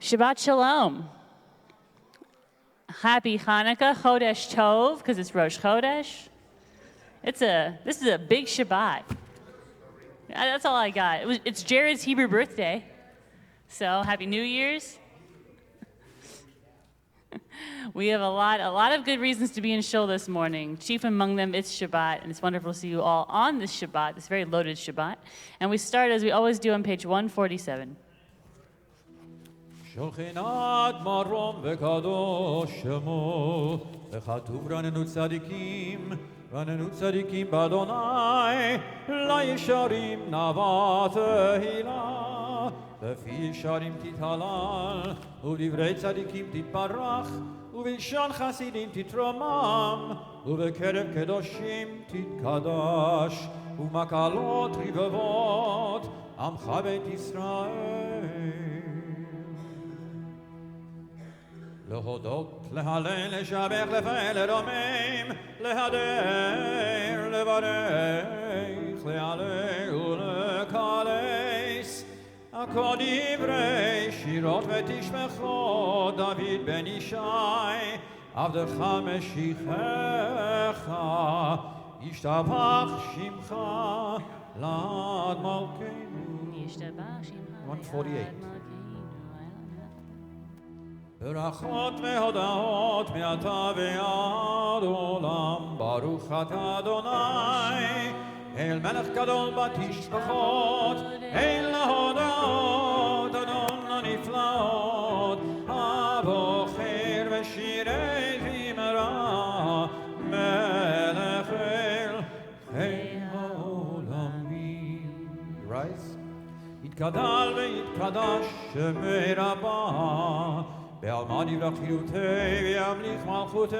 Shabbat Shalom. Happy Hanukkah, Chodesh Tov, because it's Rosh Chodesh. This is a big Shabbat. That's all I got. It's Jared's Hebrew birthday, so Happy New Year's. We have a lot of good reasons to be in Shul this morning. Chief among them, it's Shabbat, and it's wonderful to see you all on this Shabbat, this very loaded Shabbat. And we start, as we always do, on page 147. שולחינת מרום וקדוש שמו, וכתוב רננו צדיקים באדוני, לישרים נאווה תהילה, בפי ישרים תתהלל, ובדברי צדיקים תתברך, ובלשון חסידים תתרומם, ובקרב קדושים תתקדש, ובמקהלות רבבות, עמך בית ישראל. להודות, להלל, לשבח, לפעל, לרומם, להדר, לברך, להלל ולקלס. הכל דברי שירות ותשבחו, דוד בן ישי, עבדך משיחך, ישתבח שמך לעד מלכנו. ישתבח שמך 148. ברכות והודעות מעתה ועד עולם, ברוך אתה אדוני, אל מלך גדול בתשבחות, אל ההודעות אדון הנפלאות, הבוחר ושירי זמרה, מלך אל חיי העולמים. Rise. יתגדל ויתקדש שמי רבה, בעלמא יברח חיותי וימליך מלכותי,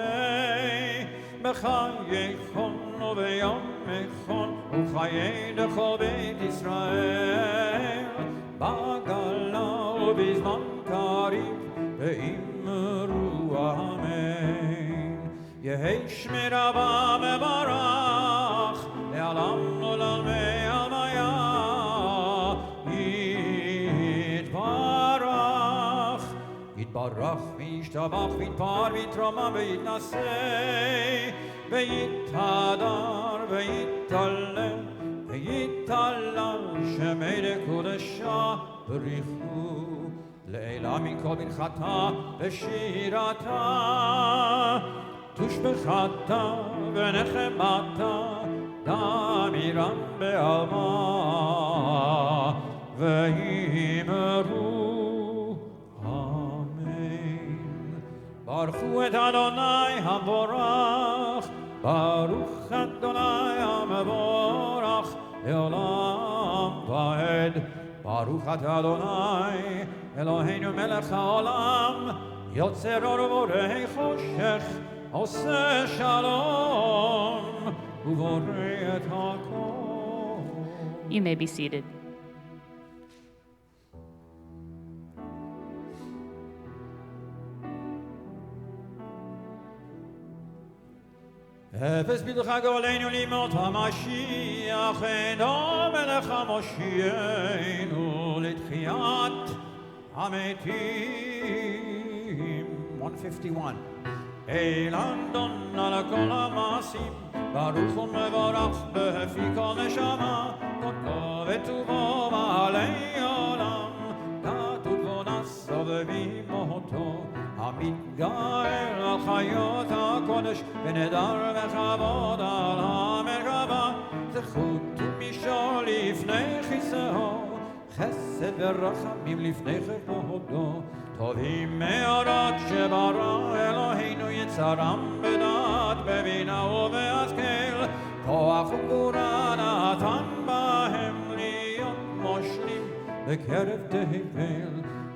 בחייכון וביומכון וחיי לכל בית ישראל, בגלה ובזמן קריב ואמרו אמן. יהי שמי רבה מברך לעולם ולעולמי עלמיה, יתברך וישתבח ויתפאר ויתרומם ויתנשא ויתהדר ויתהלל ויתהלל שמי לקודשה בריחו לעילה מכל ברכתה ושירתה, תושבחתה ונחמתה, דמירן בעלמא ואמרו ברכו את אדוני המבורך, ברוך אדוני המבורך לעולם ועד. ברוך אתה אדוני אלוהינו מלך העולם, יוצר אור ובורא חושך, עושה שלום ובורא את הכל. You may be seated. אפס בדך גאולנו לימות המשיח, אינו מלך המושיענו לתחיית המתים. 151. אל אדון על כל המעשים, ברוך ומבורך בפי כל נשמה, קודשו וטובו בעלי עולם, כתוב בו נשא במותו, המתגאל על חיות הקודש, ונדר וכבוד על המרכבה, זכות ומשול לפני כיסאו, חסד ורחמים לפני כבודו, טובים מאורות שברא אלוהינו, יצרם בדעת בבינה ובהשכל, כוח וגבורה נתן בהם להיות מושלים בקרב תבל,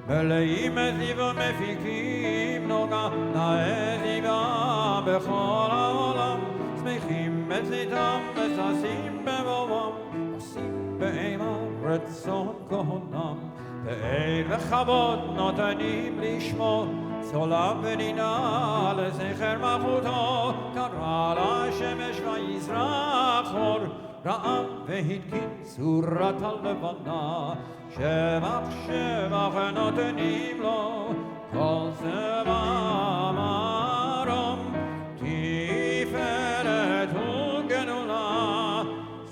מלאים זיו ומפיקים נוגה, נאה זיווה בכל העולם, שמחים בצאתם וששים בבואם, עושים באימה רצון כהונם, ועד וכבוד נותנים לשמו, צולה ונינה לזכר מלכותו, קרא לשמש ויזרח אור, רעם והתקין צורת הלבנה, שבח שבח נותנים לו, כל צבא מרום, תפארת וגדולה,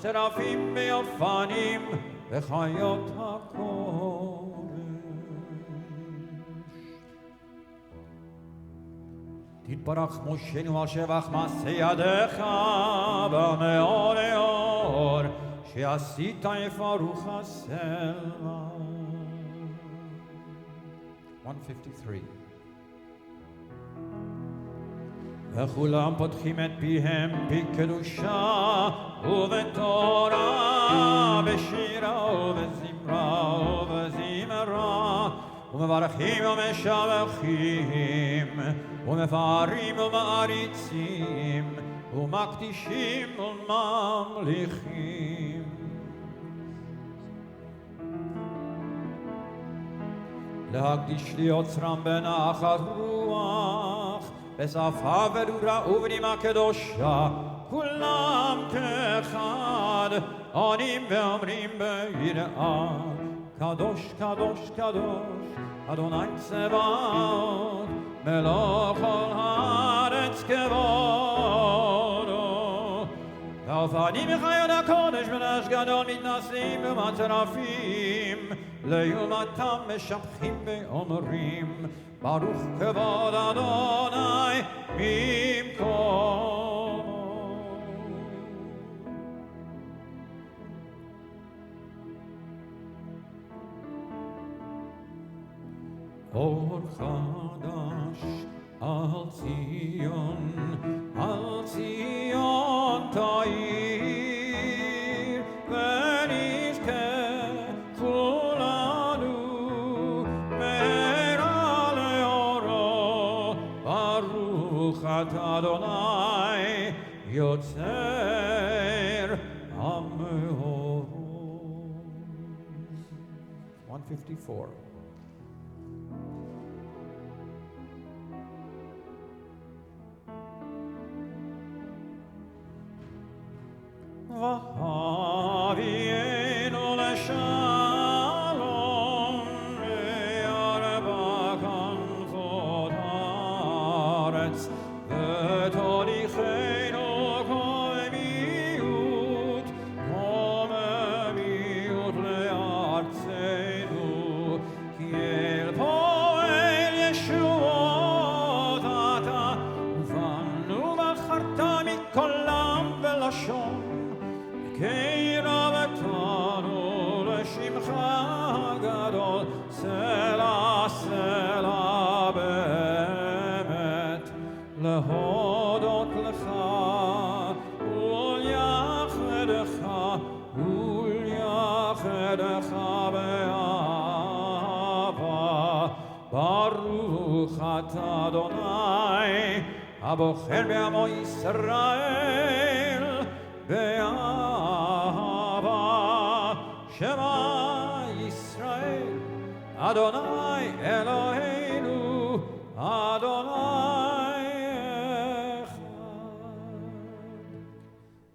שרפים ויופנים וחיות הקודש. תתברך מושנו על שבח מעשה ידיך במאור האור שעשית יפרוך הסלע. 153. וכולם פותחים את פיהם בקדושה ובתורה, בשירה ובזמרה ובזמרה, ומברכים ומשבחים ומפארים ומעריצים ומקדישים וממליכים. להקדיש ליוצרם בנחת רוח, בשפה ברורה ובנימה קדושה, כולם כאחד עונים ואומרים ביראה, קדוש קדוש קדוש אדוני צבאות, מלוך כל הארץ כבודו. והאופנים מחיות הקודש בנש גדול מתנשאים ומצרפים, לעומתם משבחים ואומרים, ברוך כבוד אדוני ממקומו. אור חדש על ציון תאיר, ונזכה כולנו מהרה לאורו. ברוך אתה אדוני יוצר המאורות. 154. והביאנו לשלום בארבע כנפות הארץ, ותוליכנו קוממיות לארצנו, כי אל פועל ישועות אתה, ובנו בחרת מכל עם ולשון, כי רבתנו לשמך הגדול, סלע סלע באמת להודות לך וליחדך באהבה. ברוך אתה אדוני הבוחר בעמו ישראל באהבה. שמע ישראל אדוני אלוהינו אדוני אחד.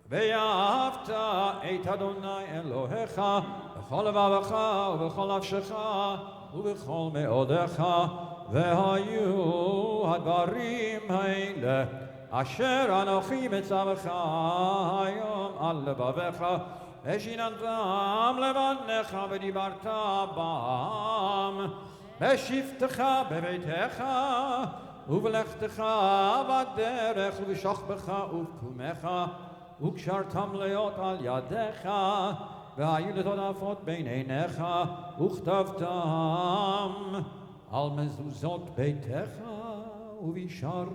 ואהבת את אדוני אלוהיך בכל לבבך ובכל נפשך ובכל מאודך, והיו הדברים האלה אשר אנוכי מצווך היום על לבביך, ושיננתם לבניך ודיברת בם, בשבתך בביתך ובלכתך בדרך ובשוכבך ובקומך, וקשרתם להיות על ידיך, והיו לטוטפות בין עיניך, וכתבתם על מזוזות ביתך ובשעריך.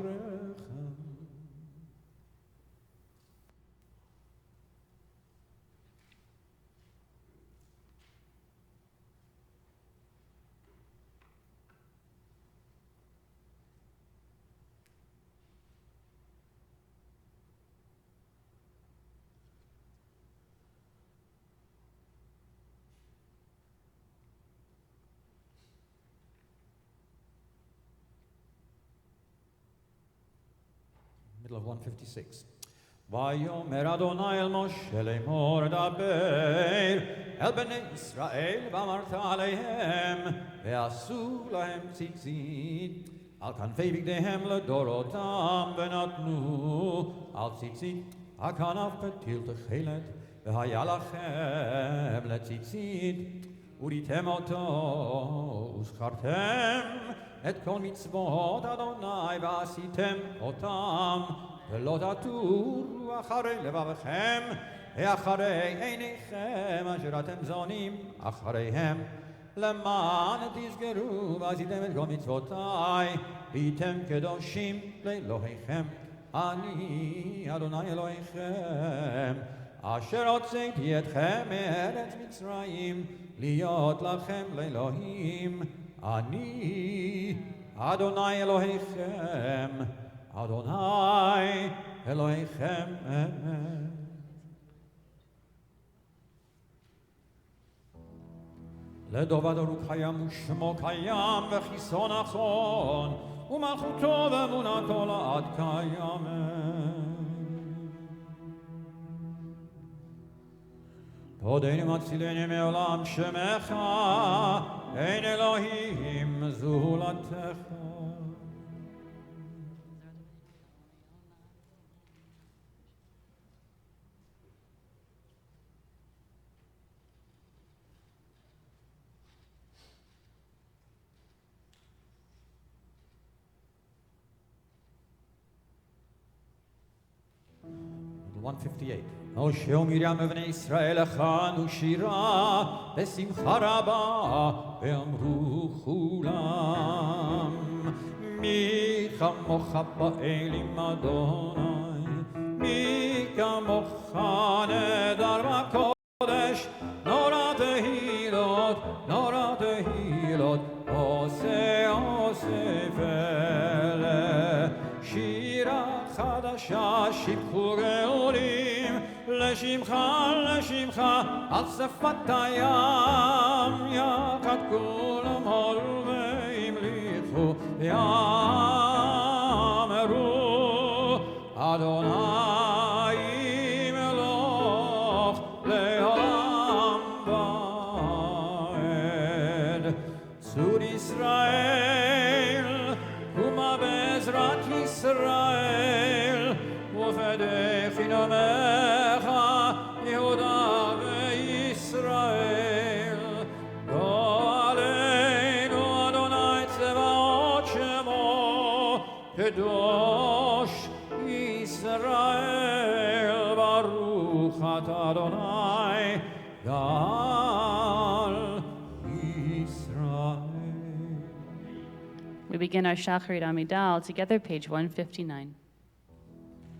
Middle of 156. ויאמר אדוני אל משה לאמור דבר אל בני ישראל ואמרת עליהם ועשו להם ציצית על כנפי בגדיהם לדורותם ונתנו על ציצית הכנף פתיל תכלת והיה לכם לציצית וריתם אותו וזכרתם את כל מצוות אדוני ועשיתם אותם ולא תטורו אחרי לבבכם ואחרי עיניכם אשר אתם זונים אחריהם למען תזכרו ועשיתם את כל מצוותי והייתם קדושים לאלוהיכם אני אדוני אלוהיכם אשר הוצאתי אתכם מארץ מצרים להיות לכם לאלוהים אני אדוני אלוהיכם אדוני אלוהיכם לדוב אדונו קיים ושמו קיים וכיסו נכון ומלכותו ואמונתו לעד קיימת תודנו מצילנו מעולם שמך אין אלוהים זולתך משה ומרים ובני ישראל הכנו שירה בשמחה רבה ואמרו כולם מי כמוך באלים אדוני מי כמוך נדר בקודש נורא תהילות עושה פלא שירה חדשה שיבחו גאולים לשמך על שפת הים יחד כולם הולו והמליכו ואמרו אדוני מלוך לעולם ועד צור ישראל קומה בעזרת ישראל ופדה חינמך יהודה וישראל גואלנו אדוני צבאות שמו קדוש ישראל ברוך אתה אדוני גאל ישראל. We begin our Shacharit Amidal together, page 159.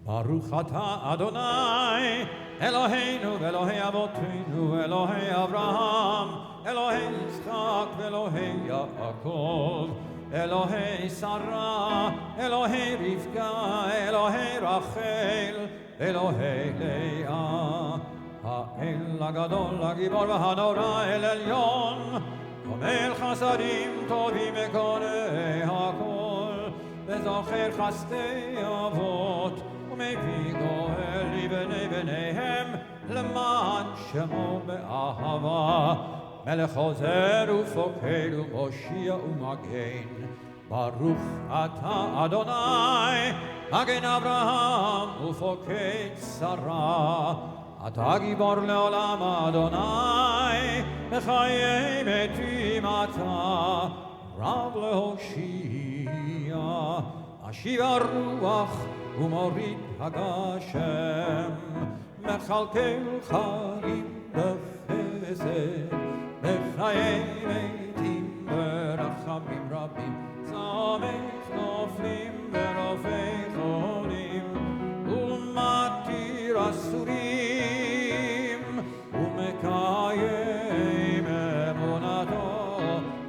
ברוך אתה אדוני אלוהינו ואלוהי אבותינו אלוהי אברהם אלוהי יצחק ואלוהי יעקב אלוהי שרה אלוהי רבקה אלוהי רחל אלוהי לאה האל הגדול הגיבור והנורא אל עליון גומל חסדים טובים וקונה הכל וזוכר חסדי אבות ומביא גואל לבני בניהם למען שמו באהבה מלך עוזר ופוקד ומושיע ומגן ברוך אתה אדוני מגן אברהם ופוקד שרה אתה גיבור לעולם אדוני בחיי מתים אתה רב להושיע משיב הרוח ומוריד הגשם מכלכל חיים בחסד בחיי מתים ברחמים רבים צמח נופלים ברופא חולים ומתיר אסורים ומקיים אמונתו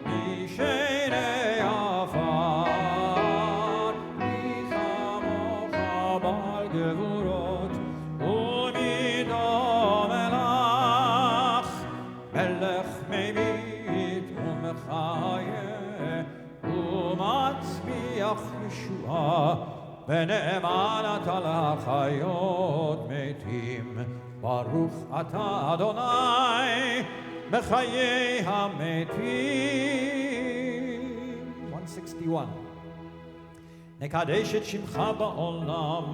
משני עפר גבורות ומדום מלך מלך מביט ומחיה ומצמיח ישועה ונאמן אתה לחיות מתים. ברוך אתה אדוני בחיי המתים. 161. נקדש את שמך בעולם,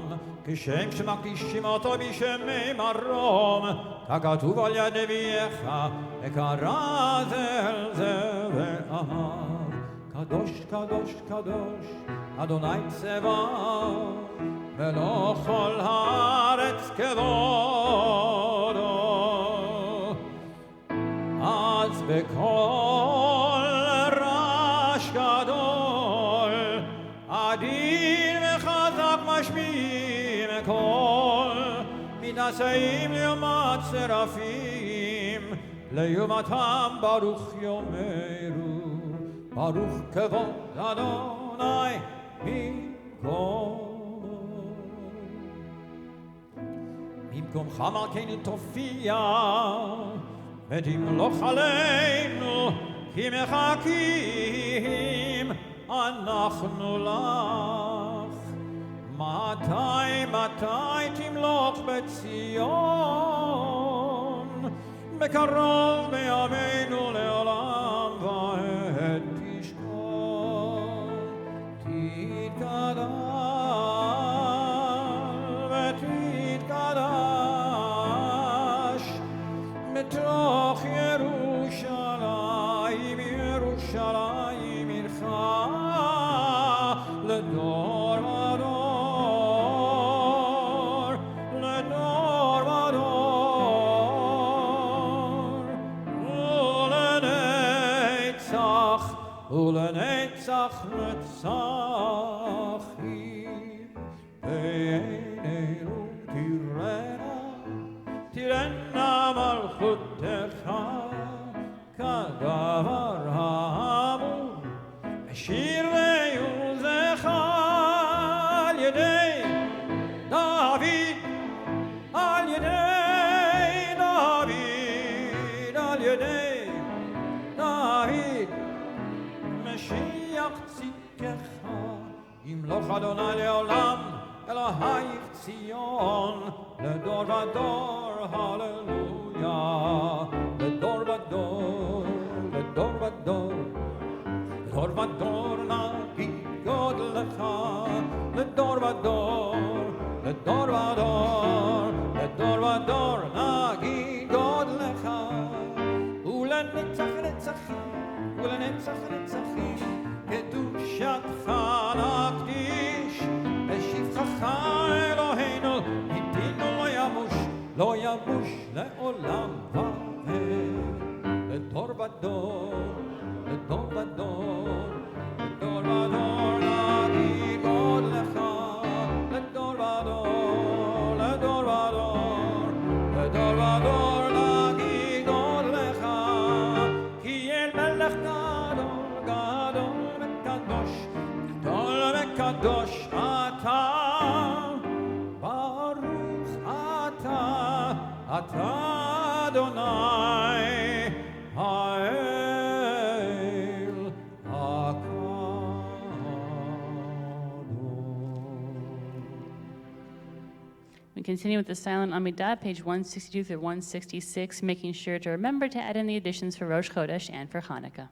כשם שמקדישים אותו בשמי מרום, ככתוב על יד נביאך, וקרא זה אל זה ואמר, קדוש קדוש קדוש אדוני צבאות, ולא כל הארץ כבודו. אז בקול רעש גדול, עדין וחזק משמיעים קול, מתנשאים לעומת שרפים, לעומתם ברוך יאמרו, ברוך כבוד אדוני מכל. במקומך מלכנו תופיע, ותמלוך עלינו, כי מחכים אנחנו לך. מתי תמלוך בציון, בקרוב בימינו לעולם ועד תשכון. תתגדל ותתקדש בתוך ירושלים, ירושלים עירך לדור ודור, לדור ודור, ולנצח ולנצח נצחים. בעינינו תראנה מלכותך, כדבר האמור בשיר לעוזך, על ידי דוד, על ידי דוד, על ידי דוד, משיח צדקך. ימלוך אדוני לעולם, אלוהיך ציון, לדור ודור, הללויה. לדור ודור, לדור ודור, לדור ודור נגיד גודלך. לדור ודור, לדור ודור, לדור ודור נגיד גודלך. ולנצח נצחים, ולנצח נצחים, קדושתך נקדיש. בשבחך אלוהינו, עתינו לא ימוש, לא ימוש לעולם ועד. לדור ודור, לדור ודור, לדור ודור נגיד גודלך. לדור ודור, לדור ודור, לדור ודור נגיד גודלך. כי אל מלך גדול, גדול וקדוש, גדול וקדוש אתה, ברוך אתה, אתה אדוני האל הקדוש. We continue with the silent Amidah, page 162 through 166, making sure to remember to add in the additions for Rosh Chodesh and for Hanukkah.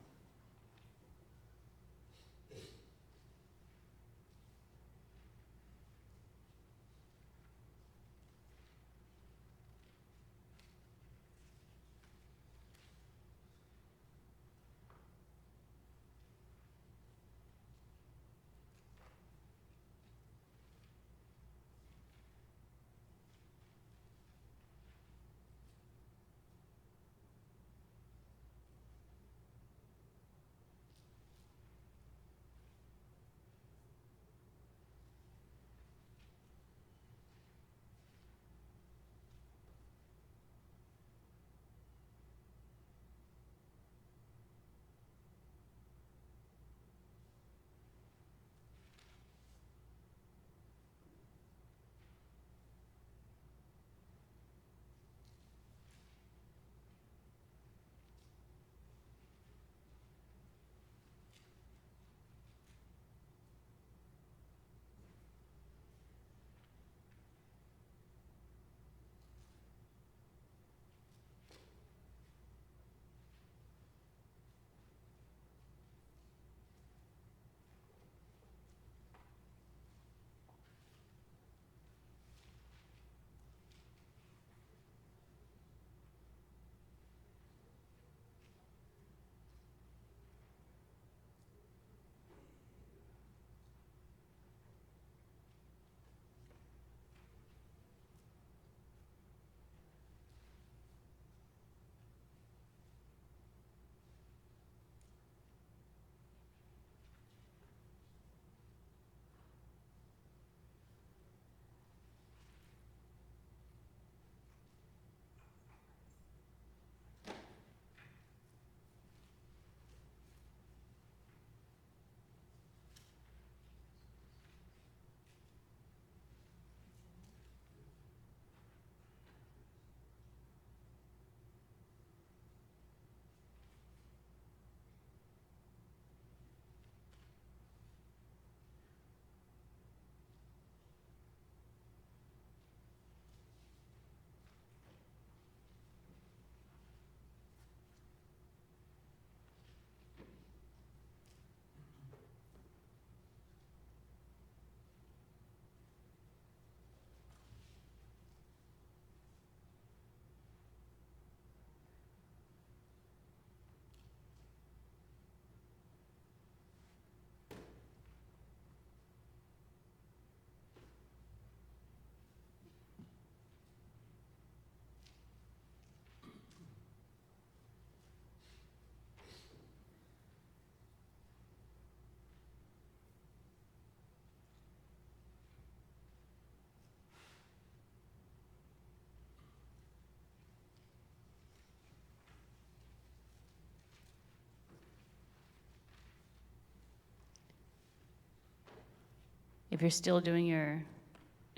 If you're still doing your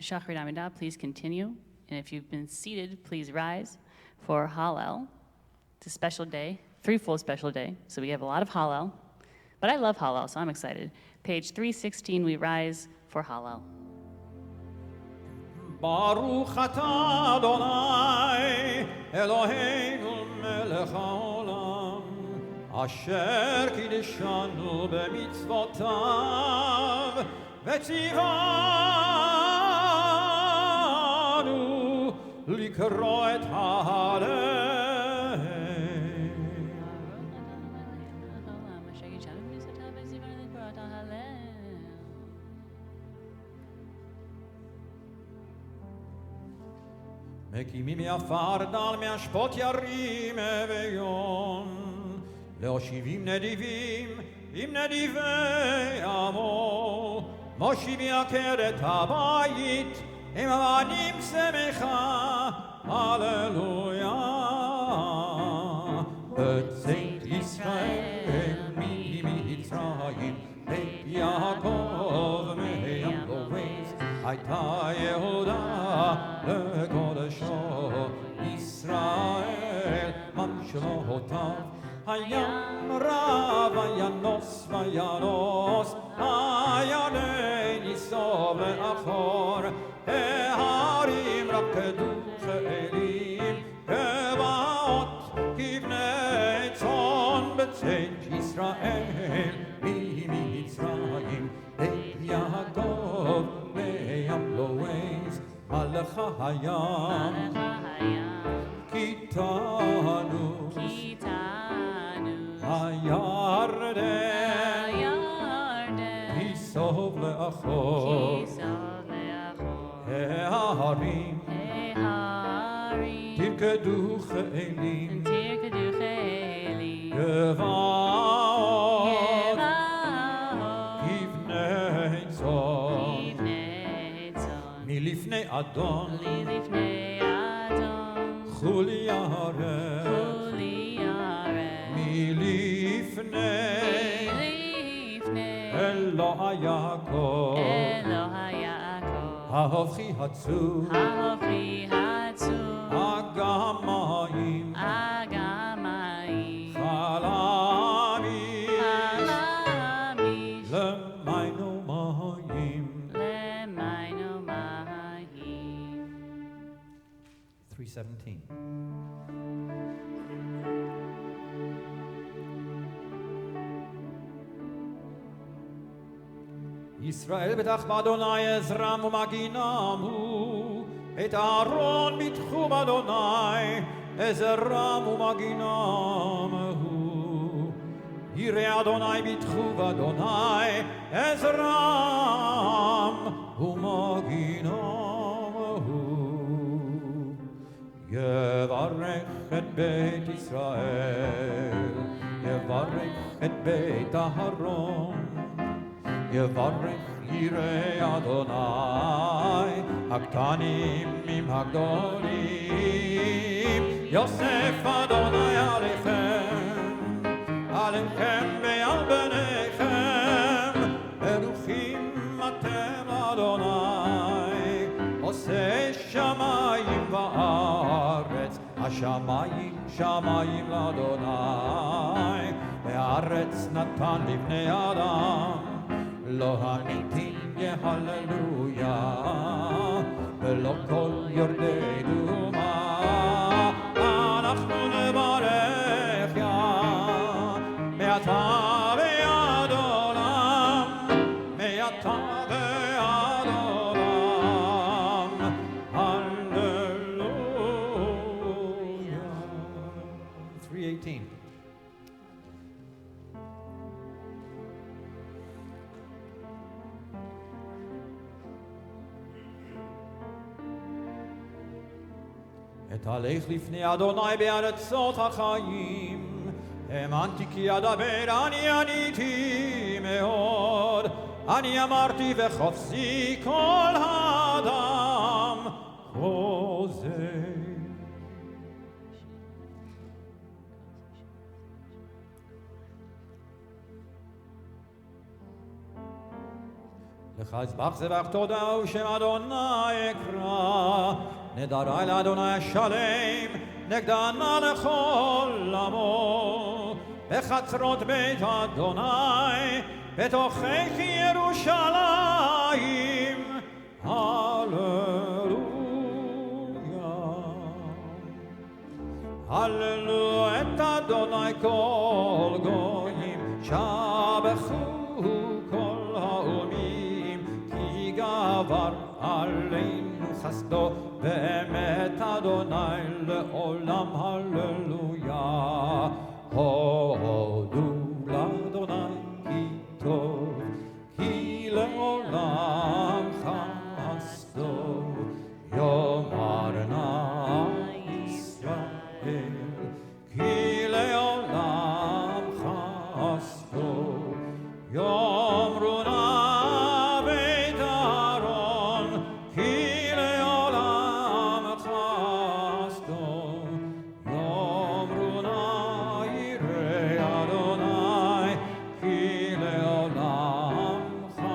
Shachrit Amidah, please continue. And if you've been seated, please rise for Hallel. It's a special day, threefold special day. So we have a lot of Hallel. But I love Hallel, so I'm excited. Page 316, we rise for Hallel. Baruch atah Adonai Eloheinu melech haolam Asher kiddushanu b'mitzvotav V'tzivanu likro et ha'aleh מקימים מעפר דל מהשפות ירים אביון להושיבים נדיבים עם נדיבי עמו מושיב יקר את הבית עם אבנים שמחה הללויה בצאת ישראל ממצרים בית יעקב מים לובס הייתה יהודה לקודשו ישראל ממשלותיו הים רב וינוס וינוס הירדן ייסוב לאחור ההרים רקדו כאלים גבעות כבני צאן בצאת ישראל ממצרים בית יעקב מים לובס מלך הים כיתנו הירדן ייסוב לאחור ההרים תרקדו כאלים גבעות כבני צאן מלפני אדון חולי ירד מלפני אלוהי יעקב ההופכי הצור הגמיים חלמיש למיינו מים 317 ישראל בטח באדוני עזרם ומגינם הוא את אהרון בתחום אדוני עזרם ומגינם הוא ירא אדוני בתחום אדוני עזרם ומגינם הוא יברך את בית ישראל יברך את בית אהרון יברך ירא אדוני הקטנים עם הגדולים יוסף אדוני עליכם עליכם ועל בניכם ברוכים אתם אדוני עושה שמיים וארץ השמיים שמיים לאדוני והארץ נתן לבני אדם לא הניתים יהללויה ולא כל יורדי דומה אנחנו נברך יה מעתה ועד עולם מעתה ועד עולם הללויה 318 אתהלך לפני אדוני בארצות החיים האמנתי כי אדבר אני עניתי מאוד אני אמרתי וחפשי כל האדם חוזה בחזבח זבח תודה ושם אדוני אקרא, נדרי לאדוני שלם, נגדנה לכל עמו. בחצרות בית אדוני, בתוכך ירושלים, הללויה. הללו את אדוני כל גויים, שבחו כל האומים, כי גבר עלינו חסדו, באמת אדוני לעולם, הללויה. הודו לאדוני כי טוב, כי לעולם חסדו, יאמר נא ישראל, כי לעולם חסדו, יאמרו נא בית אהרון, כי לעולם חסדו, יאמרו נא יראי אדוני, כי לעולם חסדו.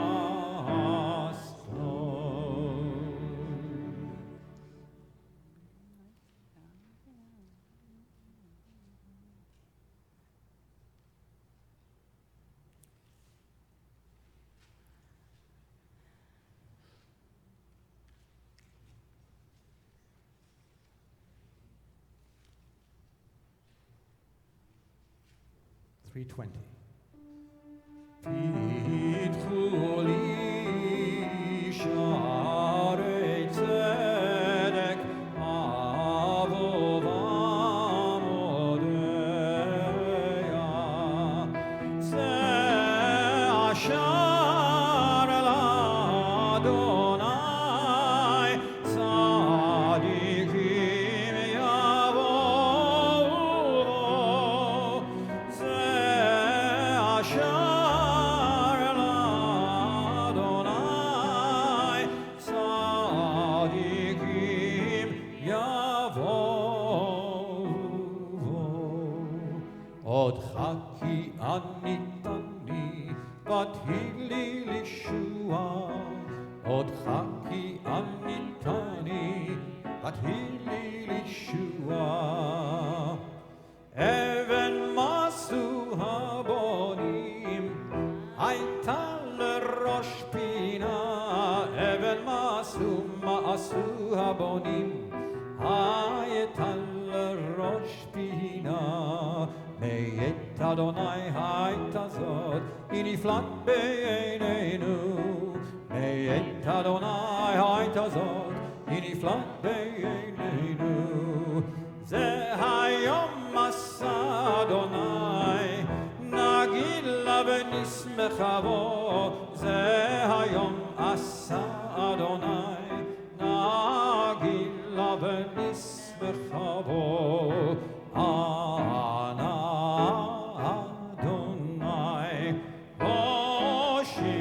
$320. פיתחו לי שערי צדק, אבוא ועמודיה. זה אשר לאדוני, צדיקים יבואו בו. זה אשר לאדוני, צדיקים יבואו בו. אותך כי עניתני, ותהי לי ישועה. אותך כי עניתני, ותהי לי ישועה. אבן מסו הבונים, הייתה לראש פינה. אבן מעשו הבונים, הייתה לראש פינה. מאת אדוני הייתה זאת, היא נפלאת בעינינו. מאת אדוני הייתה זאת, היא נפלאת בעינינו. זה היום עשה אדוני, נגיד לה ונשמחה בו. זה היום עשה אדוני, נגיד לה ונשמחה בו. אנא אדוני הושיענה.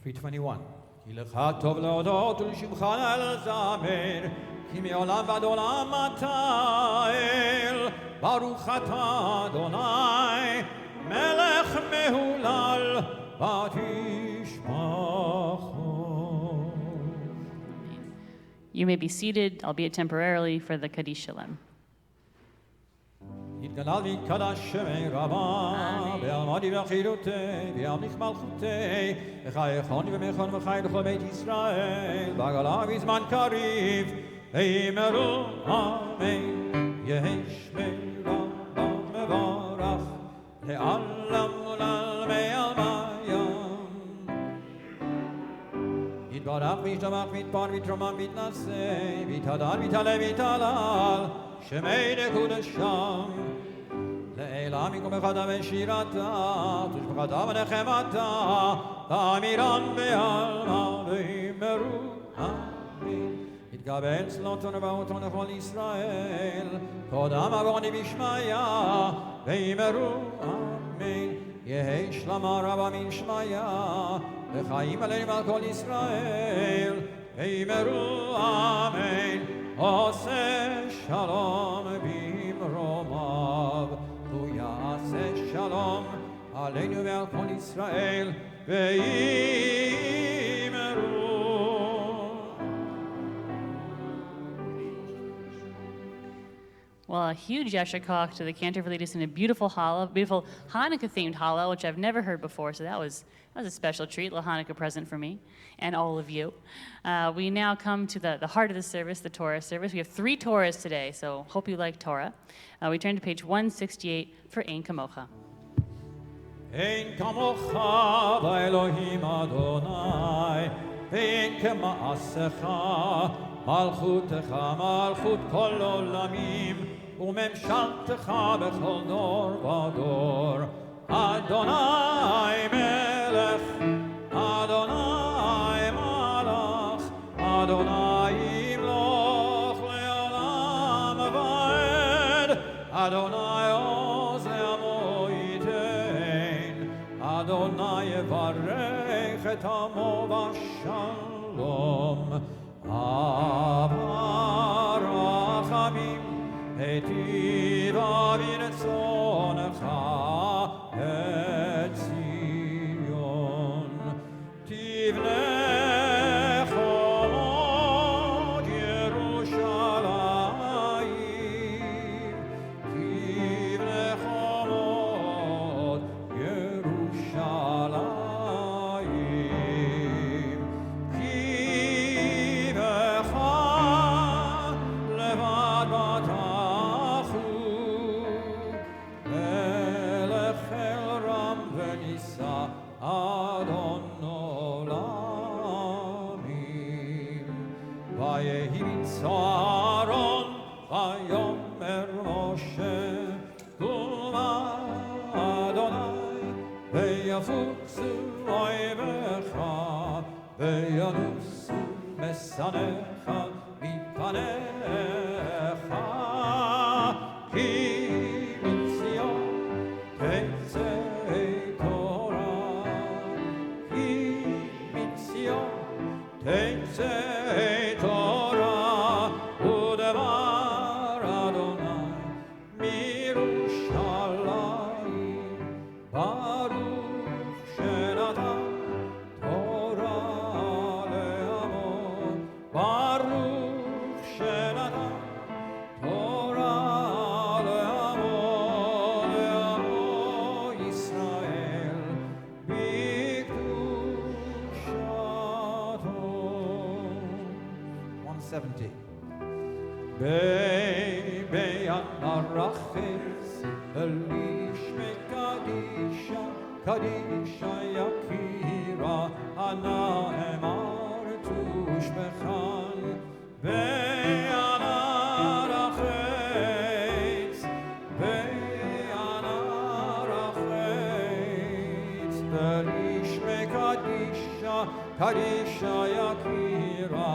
$321. כי לך טוב להודות ולשמך לזמר, כי מעולם ועד עולם אתה אל. ברוך אתה אדוני, מלך מהולל, ותשמחו. You may be seated, albeit temporarily, for the Kaddish Shalom. יתגדל ויתקדש שמי רבה, בעלמדי וחירותי, וימליך מלכותי, וחייכון ומכון וחי לכל בית ישראל, בגלה בזמן קריב, ויאמרו אמן. יהי שמי רבה מברך, לעלם ולעלמי עלמיים. יתברך יתברך וישתבח ויתפאר ויתרומם ויתנשא ויתהדר ויתעלה ויתהלל שמי לקודשם לעילם יקום אחד בשירתה ותשבחתה ונחמתה ואמירן בעלמא ואמרו אמן יתקבל צלותו ובאותו לכל ישראל קודם עווני בשמיה ואמרו אמן יהי שלמה רבה מן שמיה וחיים עלינו ועל כל ישראל ואמרו אמן עושה שלום במרומיו הוא יעשה שלום עלינו ועל כל ישראל ואמרו Well, a huge Yasher Koach to the cantor for leading us in a beautiful challah, beautiful Hanukkah-themed challah, which I've never heard before, so that was a special treat, a little Hanukkah present for me and all of you. We now come to the heart of the service, the Torah service. We have 3 Torahs today, so hope you like Torah. We turn to page 168 for Ein Kamocha. Ein kamocha v'Elohim Adonai, ve'ein kema'asecha, malchutecha malchut kol olamim, u'memshaltecha bechol dor v'dor. Adonai melech, Adonai malach, Adonai yimloch le'olam va'ed, Adonai oz le'amo yitein, Adonai yevarech et amo v'shalom. Avar rachamim etiva v'retzonecha et Zion. Tivne chomot Yerushalayim, Tivne chomot Yerushalayim. Ki vecha levad batachu, melech el ram v'nisa Adon olamim. Vayehi Aaron vayomer Moshe Kulma Adonai veyafutzu oivecha veyanusu mesanecha mipanecha ki mitzion tetzei Torah ki mitzion tetzei Torah udevar Adonai mirushalayim baruch shenatan Torah le'amo baruch shenatan Torah le'amo Yisrael b'kedushato. 170. Be'yan arachis elishme kadisha yakira ana emar tushbechan. Be'yan arachis elishme kadisha yakira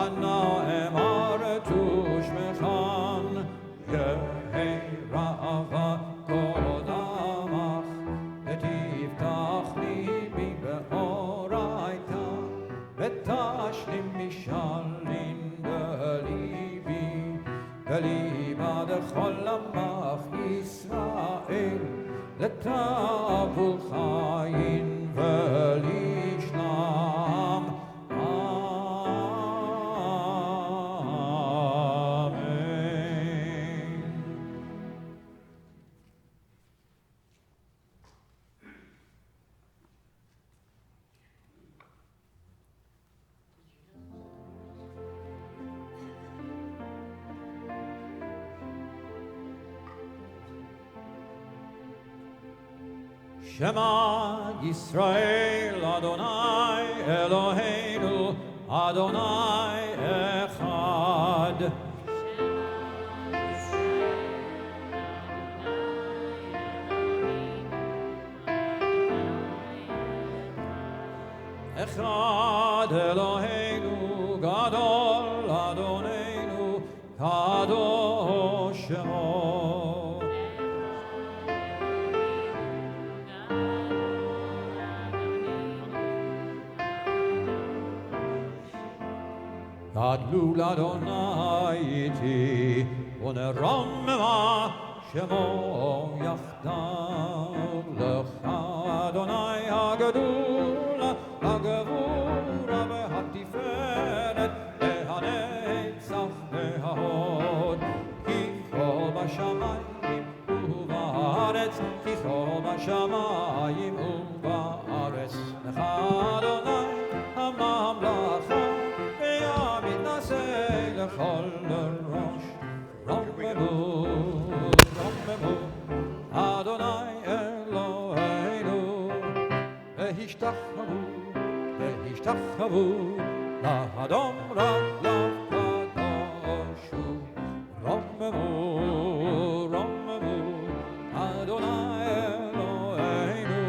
ana emar tushbechan. Yehei ra'ava kodamach v'tiftach libi be'oraita v'tashlim mishalin beliba dechol amach Yisrael letavul chayin v'lishlam. Shema Yisrael Adonai Eloheinu Adonai echad. Echad Eloheinu Gadol Adonenu Kadosh Shemo. Gadlu Adonai iti uneromma Shemo yachdav lecha Adonai Hagadol Hagavura v'hatiferet v'hanetzach v'hahod Ki chol b'shamayim u'va'aretz Ki chol b'shamayim u'va'aretz Lecha Adonai hamamlacha ve'yamid naseh lechol rosh Rommemu Adonai Eloheinu V'hishtachavu Lahadom Ra'lav Kadoshu Rommemu Adonai Eloheinu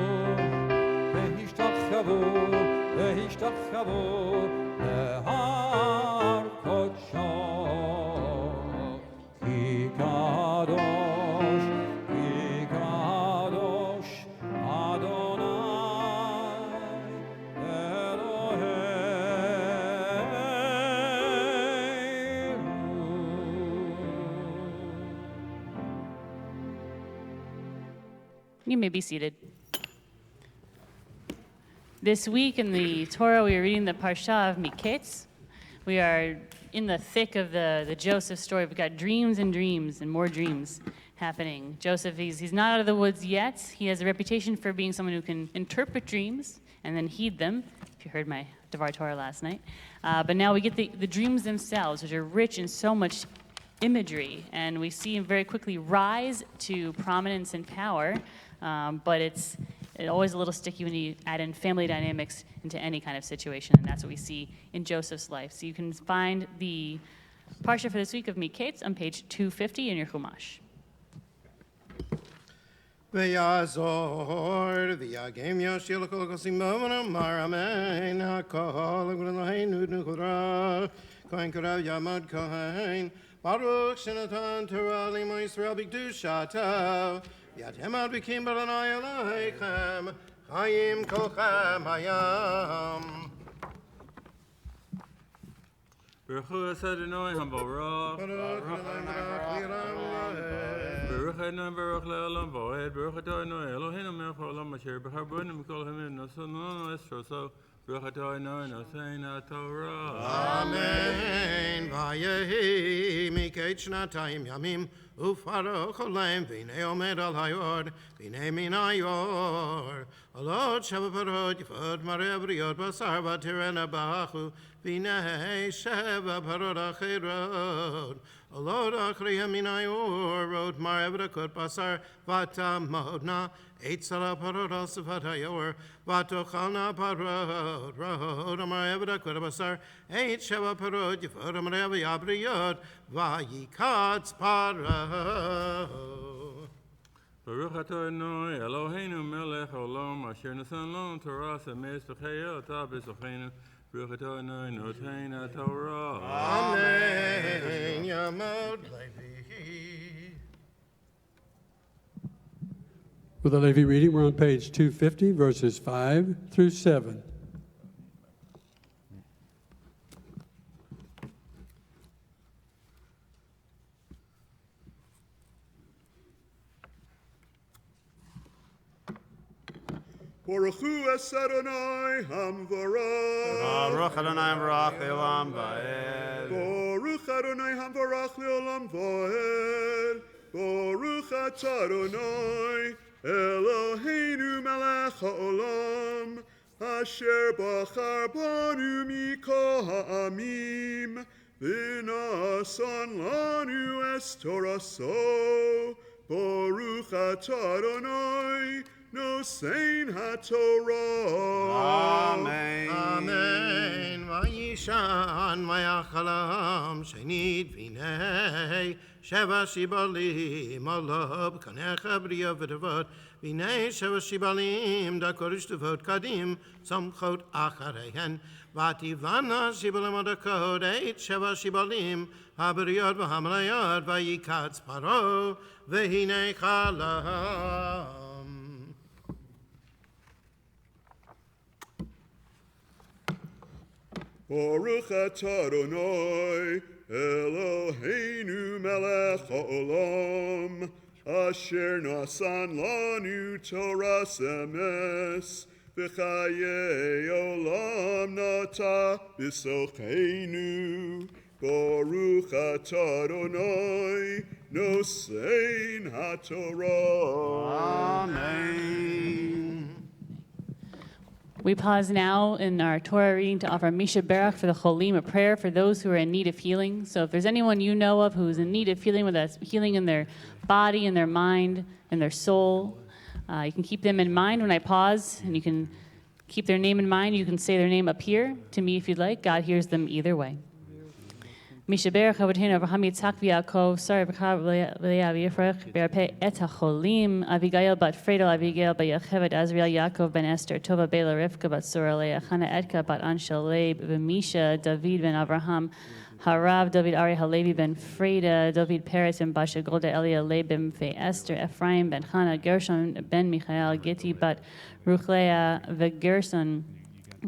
V'hishtachavu Lehar Kodsho Ki Kadosh You may be seated. This week in the Torah, we are reading the Parsha of Miketz. We are in the thick of the Joseph story. We've got dreams and dreams and more dreams happening. Joseph, he's not out of the woods yet. He has a reputation for being someone who can interpret dreams and then heed them, if you heard my Devar Torah last night. But now we get the dreams themselves, which are rich in so much imagery, and we see him very quickly rise to prominence and power, but it's always a little sticky when you add in family dynamics into any kind of situation, and that's what we see in Joseph's life. So you can find the Parsha for this week of Miketz on page 250 in your Chumash. V'yazor v'yagem yashil kol kosim b'amar amar amen hakol v'g'leinu n'kodra kohen korav yamad kohen Baruch shenatan Torah limo Yisrael b'kdushatav v'yatem ad v'kim b'lanai aleichem chayim kolchem hayam Baruch Adonai Hamborah. Baruch Baruch Adonai Baruch Le'olam Voed. Baruch Adonai Eloheinu Melech Haolam Asher B'charbonu Mikol Hamim Nosonu Estroso. Baruch Adonai Nosein HaTorah. Amen. Vayehi miketz shnatayim yamim ufaroch olam v'nei omed al hayor v'nei min hayor alot sheva parot yifod mareh briot basar v'tirena b'achu v'nei sheva parot acherot alot achriyah min hayor rot mareh v'rakot basar v'tamodna Eitz ala parot al sifat hayor v'tochalna parot rot mareh v'rakot basar Eitz sheva parot yifod mareh v'yabriot v'yikatz parot Baruch Adonai Eloheinu Melech Haolam Asher Nasan Lon Torah Semes V'chayel Ata B'Socheinu. Baruch Adonai Nosein HaTorah. Amen. Yamod Levi. With the Levi reading, we're on page 250, verses 5 through 7. Baruch Hu es Adonai Hamvarach. Baruch Adonai Baruch Le'olam Va'ed. Baruch Adonai Hamvarach Le'olam Va'ed. Baruch atah Adonai Eloheinu melech ha'olam asher bachar banu mikol ha'amim v'nasan lanu es toraso. Baruch atah Adonai Nosein HaTorah. Amen. Amen. Ishan Mayachalam Shenid Vinay Sheva Shibalim Olab Kanecha Bria V'Tavot Vinay Sheva Shibalim Da Kodesh Tavot Kadim Samchot Acharehen Vativana Shibalim Adakot Eit Sheva Shibalim Habriot V'Hamlayot Vayikatz Paro V'Hinei Chalam. Baruch atah Adonai Eloheinu melech haolam asher nasan lanu Toras emes v'chayei olam nata b'socheinu. Baruch atah Adonai nosein haTorah. Amen. We pause now in our Torah reading to offer Misha Barak for the Cholim, a prayer for those who are in need of healing. So if there's anyone you know of who is in need of healing, whether that's healing in their body, in their mind, in their soul, you can keep them in mind when I pause, and you can keep their name in mind. You can say their name up here to me if you'd like. God hears them either way. Misha Barak Avotenu Avraham Yitzhak v'Yaakov Sar v'Chav v'Leah v'Yifrach B'Arpei Et HaCholim Avigail bat Fredel Abigail bat Yocheved Azriel Yaakov ben Esther Tova Bela Rivka bat Sora Leah Chana Etka bat Anshel Leib v'Misha David ben Avraham Harav David Ari Halevi ben Freda David Peretz ben Basha Golda Elia Leib ben Fe Esther Ephraim ben Chana Gershon ben Michael Gitti bat Ruchlea v'Gerson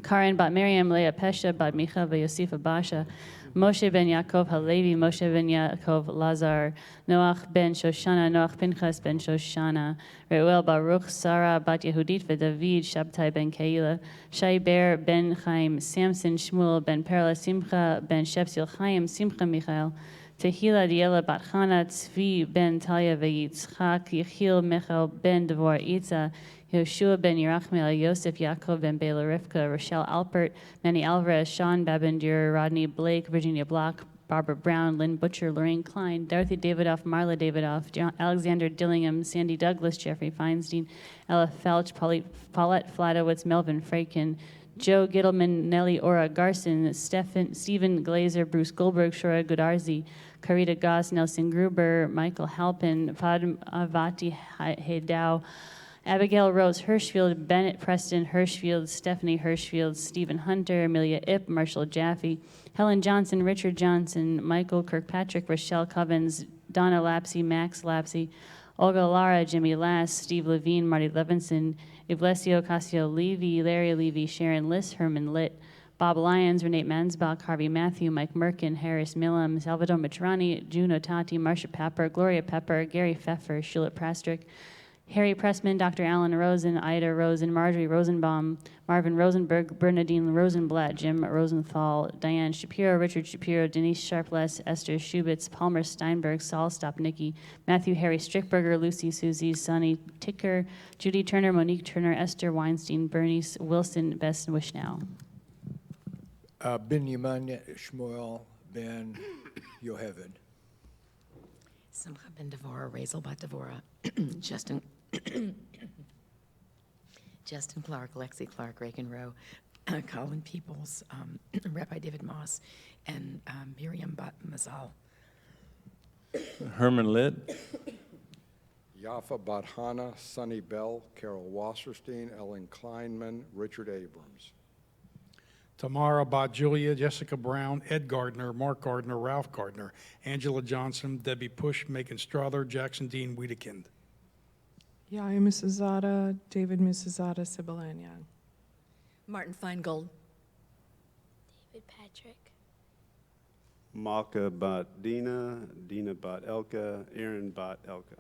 Karen bat Miriam Leah Pesha bat Micha v'Yosifa Basha Moshe ben Yaakov Halevi, Moshe ben Yaakov Lazar, Noach ben Shoshana, Noach Pinchas ben Shoshana, Reuel Baruch, Sarah bat Yehudit v'David, Shabtai ben Keila, Shai Ber ben Chaim, Samson Shmuel ben Perla, Simcha ben Shepsil Chaim, Simcha Michael, Tehila Diela bat Chana, Tzvi ben Talia v'Yitzchak, Yechiel Michael ben Devor Itza, Yoshua ben Yerachmel, Yosef Yaakov ben Bela Rivka, Rochelle Alpert, Manny Alvarez, Sean Babendur, Rodney Blake, Virginia Block, Barbara Brown, Lynn Butcher, Lorraine Klein, Dorothy Davidoff, Marla Davidoff, Alexander Dillingham, Sandy Douglas, Jeffrey Feinstein, Ella Felch, Paulette Fladowitz, Melvin Freikin, Joe Gittleman, Nellie Ora Garson, Stephen Glazer, Bruce Goldberg, Shora Godarzi, Carita Goss, Nelson Gruber, Michael Halpin, Padmavati Hedau, Abigail Rose Hirschfield, Bennett Preston Hirschfield, Stephanie Hirschfield, Stephen Hunter, Amelia Ip, Marshall Jaffe, Helen Johnson, Richard Johnson, Michael Kirkpatrick, Rochelle Covens, Donna Lapsey, Max Lapsey, Olga Lara, Jimmy Lass, Steve Levine, Marty Levinson, Ivlesio Casio Levy, Larry Levy, Sharon Liss, Herman Litt, Bob Lyons, Renee Mansbach, Harvey Matthew, Mike Merkin, Harris Millam, Salvador Matrani, Juno Tati, Marcia Pepper, Gloria Pepper, Gary Pfeffer, Shulet Prastrick, Harry Pressman, Dr. Alan Rosen, Ida Rosen, Marjorie Rosenbaum, Marvin Rosenberg, Bernadine Rosenblatt, Jim Rosenthal, Diane Shapiro, Richard Shapiro, Denise Sharpless, Esther Schubitz, Palmer Steinberg, Saul Stopnicki, Matthew Harry Strickberger, Lucy Susie, Sonny Ticker, Judy Turner, Monique Turner, Esther Weinstein, Bernice Wilson, Bess Wishnow. Binyamin Shmuel ben Yoheved. Simcha ben Devora, Razel bat Devora, Justin Clark, Lexi Clark, Reagan Rowe, Colin Peoples, Rabbi David Moss, and Miriam bat Mazal. Herman Litt. Yafa Badhana, Sonny Bell, Carol Wasserstein, Ellen Kleinman, Richard Abrams. Tamara Bot Julia, Jessica Brown, Ed Gardner, Mark Gardner, Ralph Gardner, Angela Johnson, Debbie Push, Megan Strother, Jackson Dean Wiedekind. Yaya Musazada, David Musazada, Sybil Ann Young. Martin Feingold. David Patrick. Malka bat Dina, Dina bat Elka, Aaron bat Elka.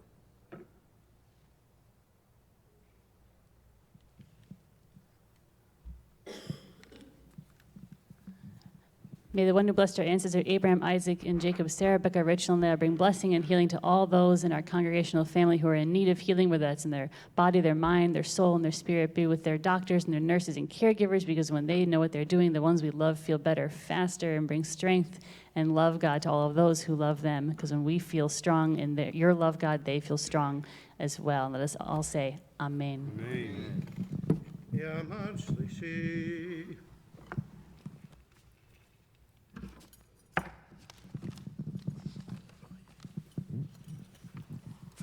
May the one who blessed our ancestors, Abraham, Isaac, and Jacob, Sarah, Becca, Rachel, and Leah, bring blessing and healing to all those in our congregational family who are in need of healing, whether that's in their body, their mind, their soul, and their spirit. Be with their doctors and their nurses and caregivers, because when they know what they're doing, the ones we love feel better, faster, and bring strength and love, God, to all of those who love them. Because when we feel strong in your love, God, they feel strong as well. Let us all say, Amen. Amen.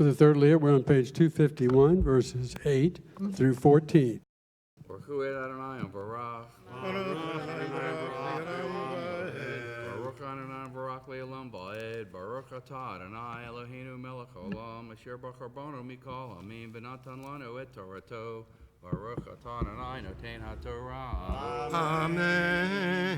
For the third Leah, we're on page 251, verses 8 through 14. Baruch Adonai Barach. Baruch Adonai Barach Le'olam Ba'ed. Baruch Atah Adonai Eloheinu Melech Olam. Asher B'charbonu Mikol Amin V'natan Lanu Et Torato. Baruch Atah Adonai Noten HaTorah. Amen.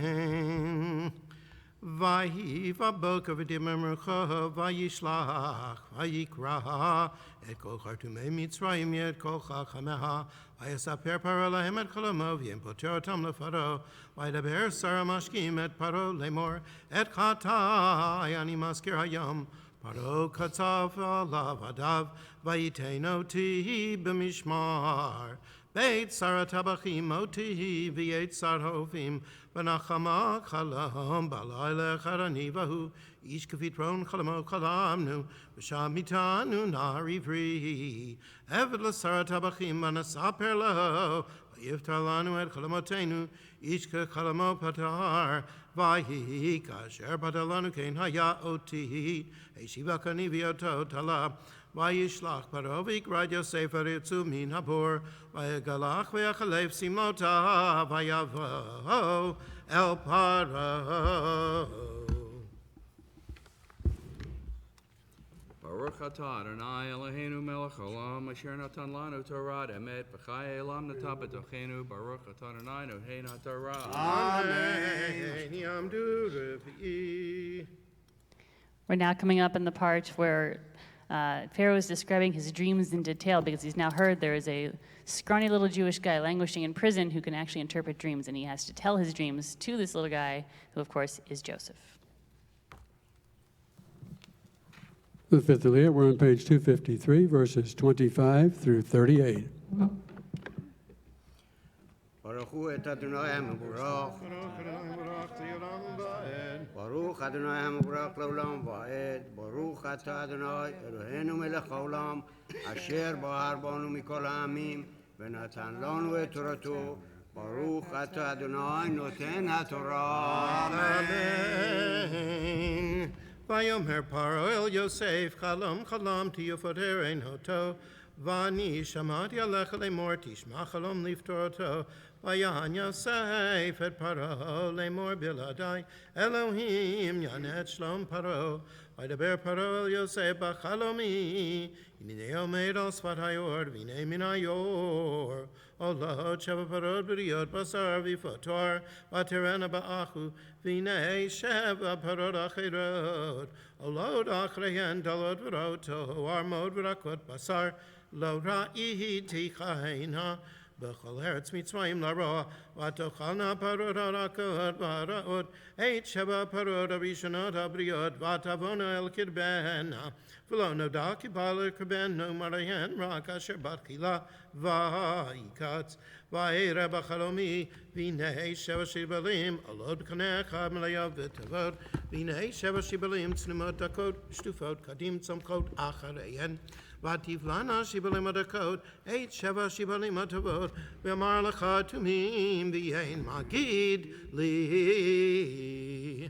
Vayi vaboker v'dimemrucha vayishlach vayikra et kol chartumei Mitzrayim yet kol chachameha vayasaper paro lahem et cholomo v'yimpoter otam lefaro vayidaber sara mashkim et paro lemor et chatai ani maskir hayom paro katzav alav adav vayitenoti b'mishmar Beit Sarah Tabachim Oti Viet Sarhovim Benachama Chalam Balayla Charanivahu Ish Kavitron Chalamo Chalamnu Bishamitanu Narivri Eved Sarah Tabachim Manasaper Laho Yiftalanu et Chalamotenu Ish Chalamo Patar Vahi Kasher Patalanu Kain Haya Oti Eshiva Kanivioto Talab Vayishlach Parovik Rad Yosef Aritzu Min Habor Vayagalach Vayachalev Simlota Vayavo El Paro. Baruch Atah Adonai Eloheinu Melech Olam Asher Natan Lanu Torah Emet V'chai Elam Natan B'tochenu Baruch Atah Adonai Noten HaTorah. Amen. Yamdu Revi. We're now coming up in the part where Pharaoh is describing his dreams in detail because he's now heard there is a scrawny little Jewish guy languishing in prison who can actually interpret dreams, and he has to tell his dreams to this little guy, who of course is Joseph. For the fifth Leah, we're on page 253, verses 25 through 38. Baruch Hu et Adonai HaMevorach. Baruch Adonai HaMevorach Le'olam Va'ed. Baruch Atah Adonai Eloheinu Melech Haolam Asher Bahar Banu Mikol Ha'amim V'natan Lanu et Torato. Baruch Atah Adonai Noten HaTorah. Amen. Vayomer Paro El Yosef Chalam Chalam Tiyofoter Ein Hoto Vani Shamati Alecha Lemor Tishma Chalom Liftoroto Vayan Yosef et Paro Lemor Biladai Elohim Yanet Shlom Paro Vaydaber Paro El Yosef Bachalomi Inei Omed Al Sfat Hayor Vinei Min Hayor Olot Sheva Parod B'riyot Basar V'fotor Vaterena Ba'achu Vinei Sheva Parod Achirot Olot Achreyen Dalot V'roto Armod V'rakot Basar Lo Ra'i Tichaina B'chol Eretz Mitzrayim Laroa Vatochalna Parod Harakot V'araot Eit Sheva Parod Arishonot Abriot Vatavona El Kirbena V'lo Noda Kibala Kirben No Marayen Rak Asher Batchila Va'ikatz Va'era B'chalomi V'nei Sheva Shibalim Alod Kanecha Melayav V'tavod V'nei Sheva Shibalim Tznumot Dakot Shtufot Kadim Tzomkot Achareyen Vativlana Shibalim Adakot Eit Sheva Shibalim Atavod V'amar Lecha Tumim V'yein Magid Li.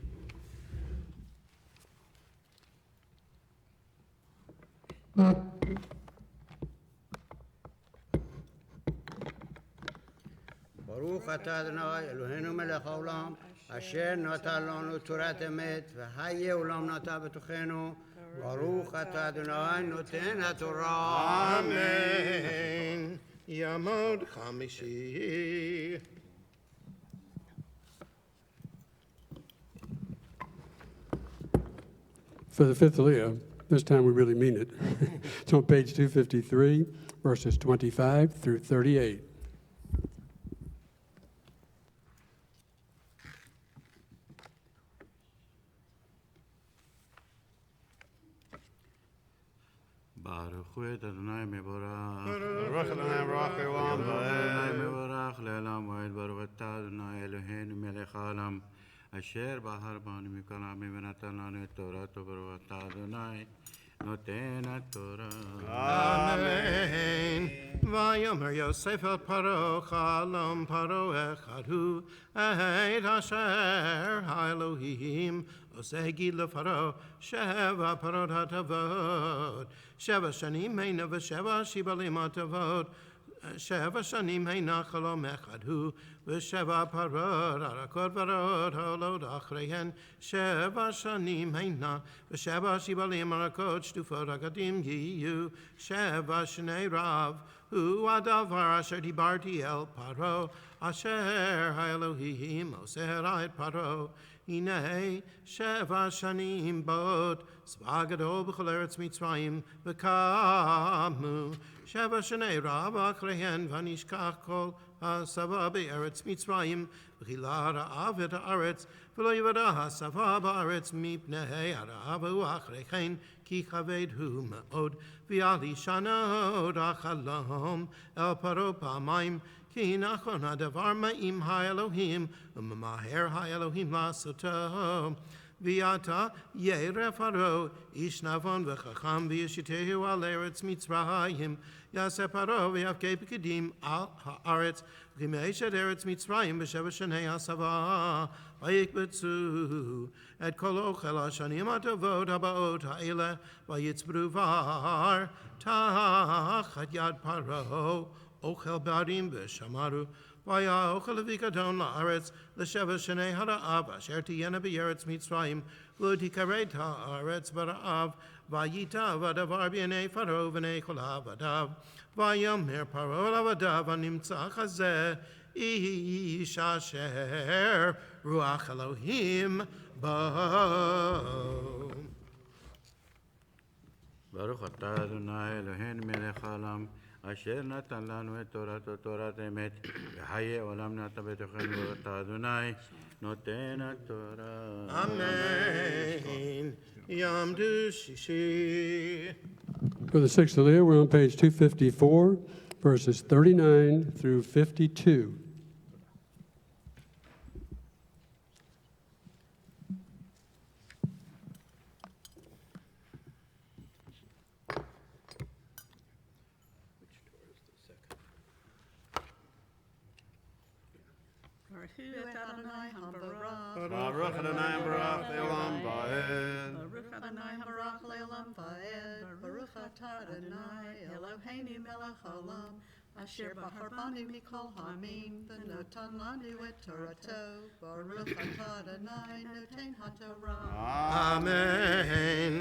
Baruch Atah Adonai Eloheinu Melech Haolam Asher Natan Lanu Torat Emet V'hayeh Olam Natan B'tochenu Baruch Atah Adonai Noten HaTorah. Amen. Yamod Chamishi. For the fifth Leah, this time we really mean it. It's on page 253, verses 25 through 38. Baruch Hu et Adonai Mevorach. Baruch Adonai Mevorach Le'olam Adonai Mevorach Le'olam Va'ed. Baruch Atah Adonai Eloheinu Melech Haolam Asher Bahar Banu Mikol Ha'amim V'natan Lanu et Torato. Baruch Atah Adonai Noten HaTorah. Amen. Vayomer Yosef el Paro Chalom Paro Echad Hu Eit Asher Elohim עושה גיד לפרעה 7 פרות הטובות 7 שנים הנה ו7 שיבלים הטובות 7 שנים הנה חלום אחד הוא ו7 פרות הרכות ורעות העולות אחריהן 7 שנים הנה ו7 שיבלים הרכות שטופות הקדים יהיו 7 שני רב הוא הדבר אשר דיברתי אל פרעה אשר האלוהים עושה את פרעה הנה 7 שנים באות צבא גדול בכל ארץ מצרים וקמו 7 שני רב אחריהן ונשכח כל השבע בארץ מצרים וכילה הרעב את הארץ ולא יוודע השבע בארץ מפני הרעב הוא אחרי כן כי כבד הוא מאוד ויעל ישנות החלום אל פרעה פעמיים כי נכון הדבר מעם האלוהים וממהר האלוהים לעשותו ויעתה ירא פרעה איש נבון וחכם וישיתהו על ארץ מצרים יעשה פרעה ויבכה פקידים על הארץ וכימש את ארץ מצרים ב7 שני השבע ויקבצו את כל אוכל השנים הטובות הבאות האלה ויצברו בר תחת יד פרעה אוכל בערים ושמרו והיה אוכל לפיקדון לארץ ל7 שני הרעב אשר תהיינה בארץ מצרים ולא תכרת הארץ ברעב וייטב הדבר בעיני פרעה ובעיני כל עבדיו ויאמר פרעה אל עבדיו הנמצא הזה איש אשר רוח אלוהים בו ברוך אתה אדוני אלוהינו מלך העולם אשר נתן לנו את תורתו תורת אמת וחיי עולם נטע בתוכנו ואתה אדוני נותן התורה אמן יעמדו שישי. For the sixth Aliyah, we're on page 254, verses 39 through 52. Baruch Adonai Baruch Le'olam Va'ed. Baruch Adonai Baruch Le'olam Va'ed. Baruch atah Adonai Eloheinu melech haolam asher bahar banu mikol ha'amim v'notan lanu et torato. Baruch atah Adonai noten haTorah. Amen.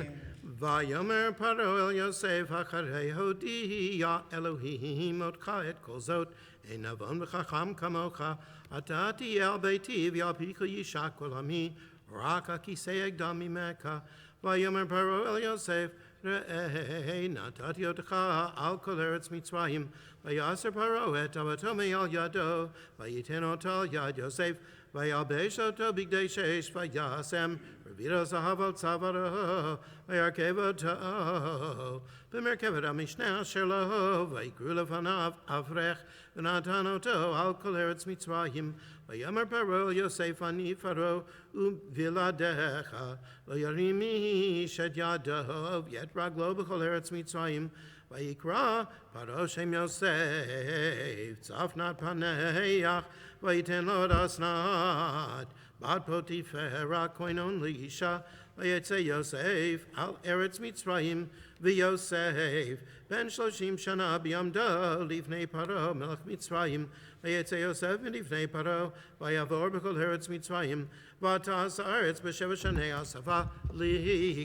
Vayomer Paro El Yosef Hacharei Hodiya Elohim Otcha et Kol Zot Ein Avon V'Chacham Kamocha Ata Tiyeh Beiti V'Yalpicha Yishak Kol Ami Rak HaKisei Egdal Mimeka Vayomer Paro El Yosef Re'ei Natati Otcha Al Kol Eretz Mitzrayim Vayaser Paro et Avato Me'al Yado Vayiten Otal Yad Yosef Vayalbesh Oto Bigdei Sheish Vayasem Vira Zahaval Tzavaro, Vayarkevoto, Vimerkevet Amishna Sherlo, Vaikru Lefanav Avrech, Venatanoto, Al Kol Eretz Mitzrayim, Vayomer Paro Yosef Ani Faro, Viladecha, Vayarimi Shed Yadov, Yet Raglo B'Kol Eretz Mitzrayim, Vayikra, Paro Shem Yosef, Tzafnat Paneach, Vayiten Lo Asnat, Bad Potifera Koinon Lisha, Vayetze Yosef, Al Eretz Mitzrayim, V'Yosef, Ben Shloshim Shana B'Yamdo, Livnei Paro, Melech Mitzrayim, Vayetze Yosef, Livnei Paro, Vayavor B'Kol Eretz Mitzrayim, V'Atas Eretz B'Sheva Shanei Asava,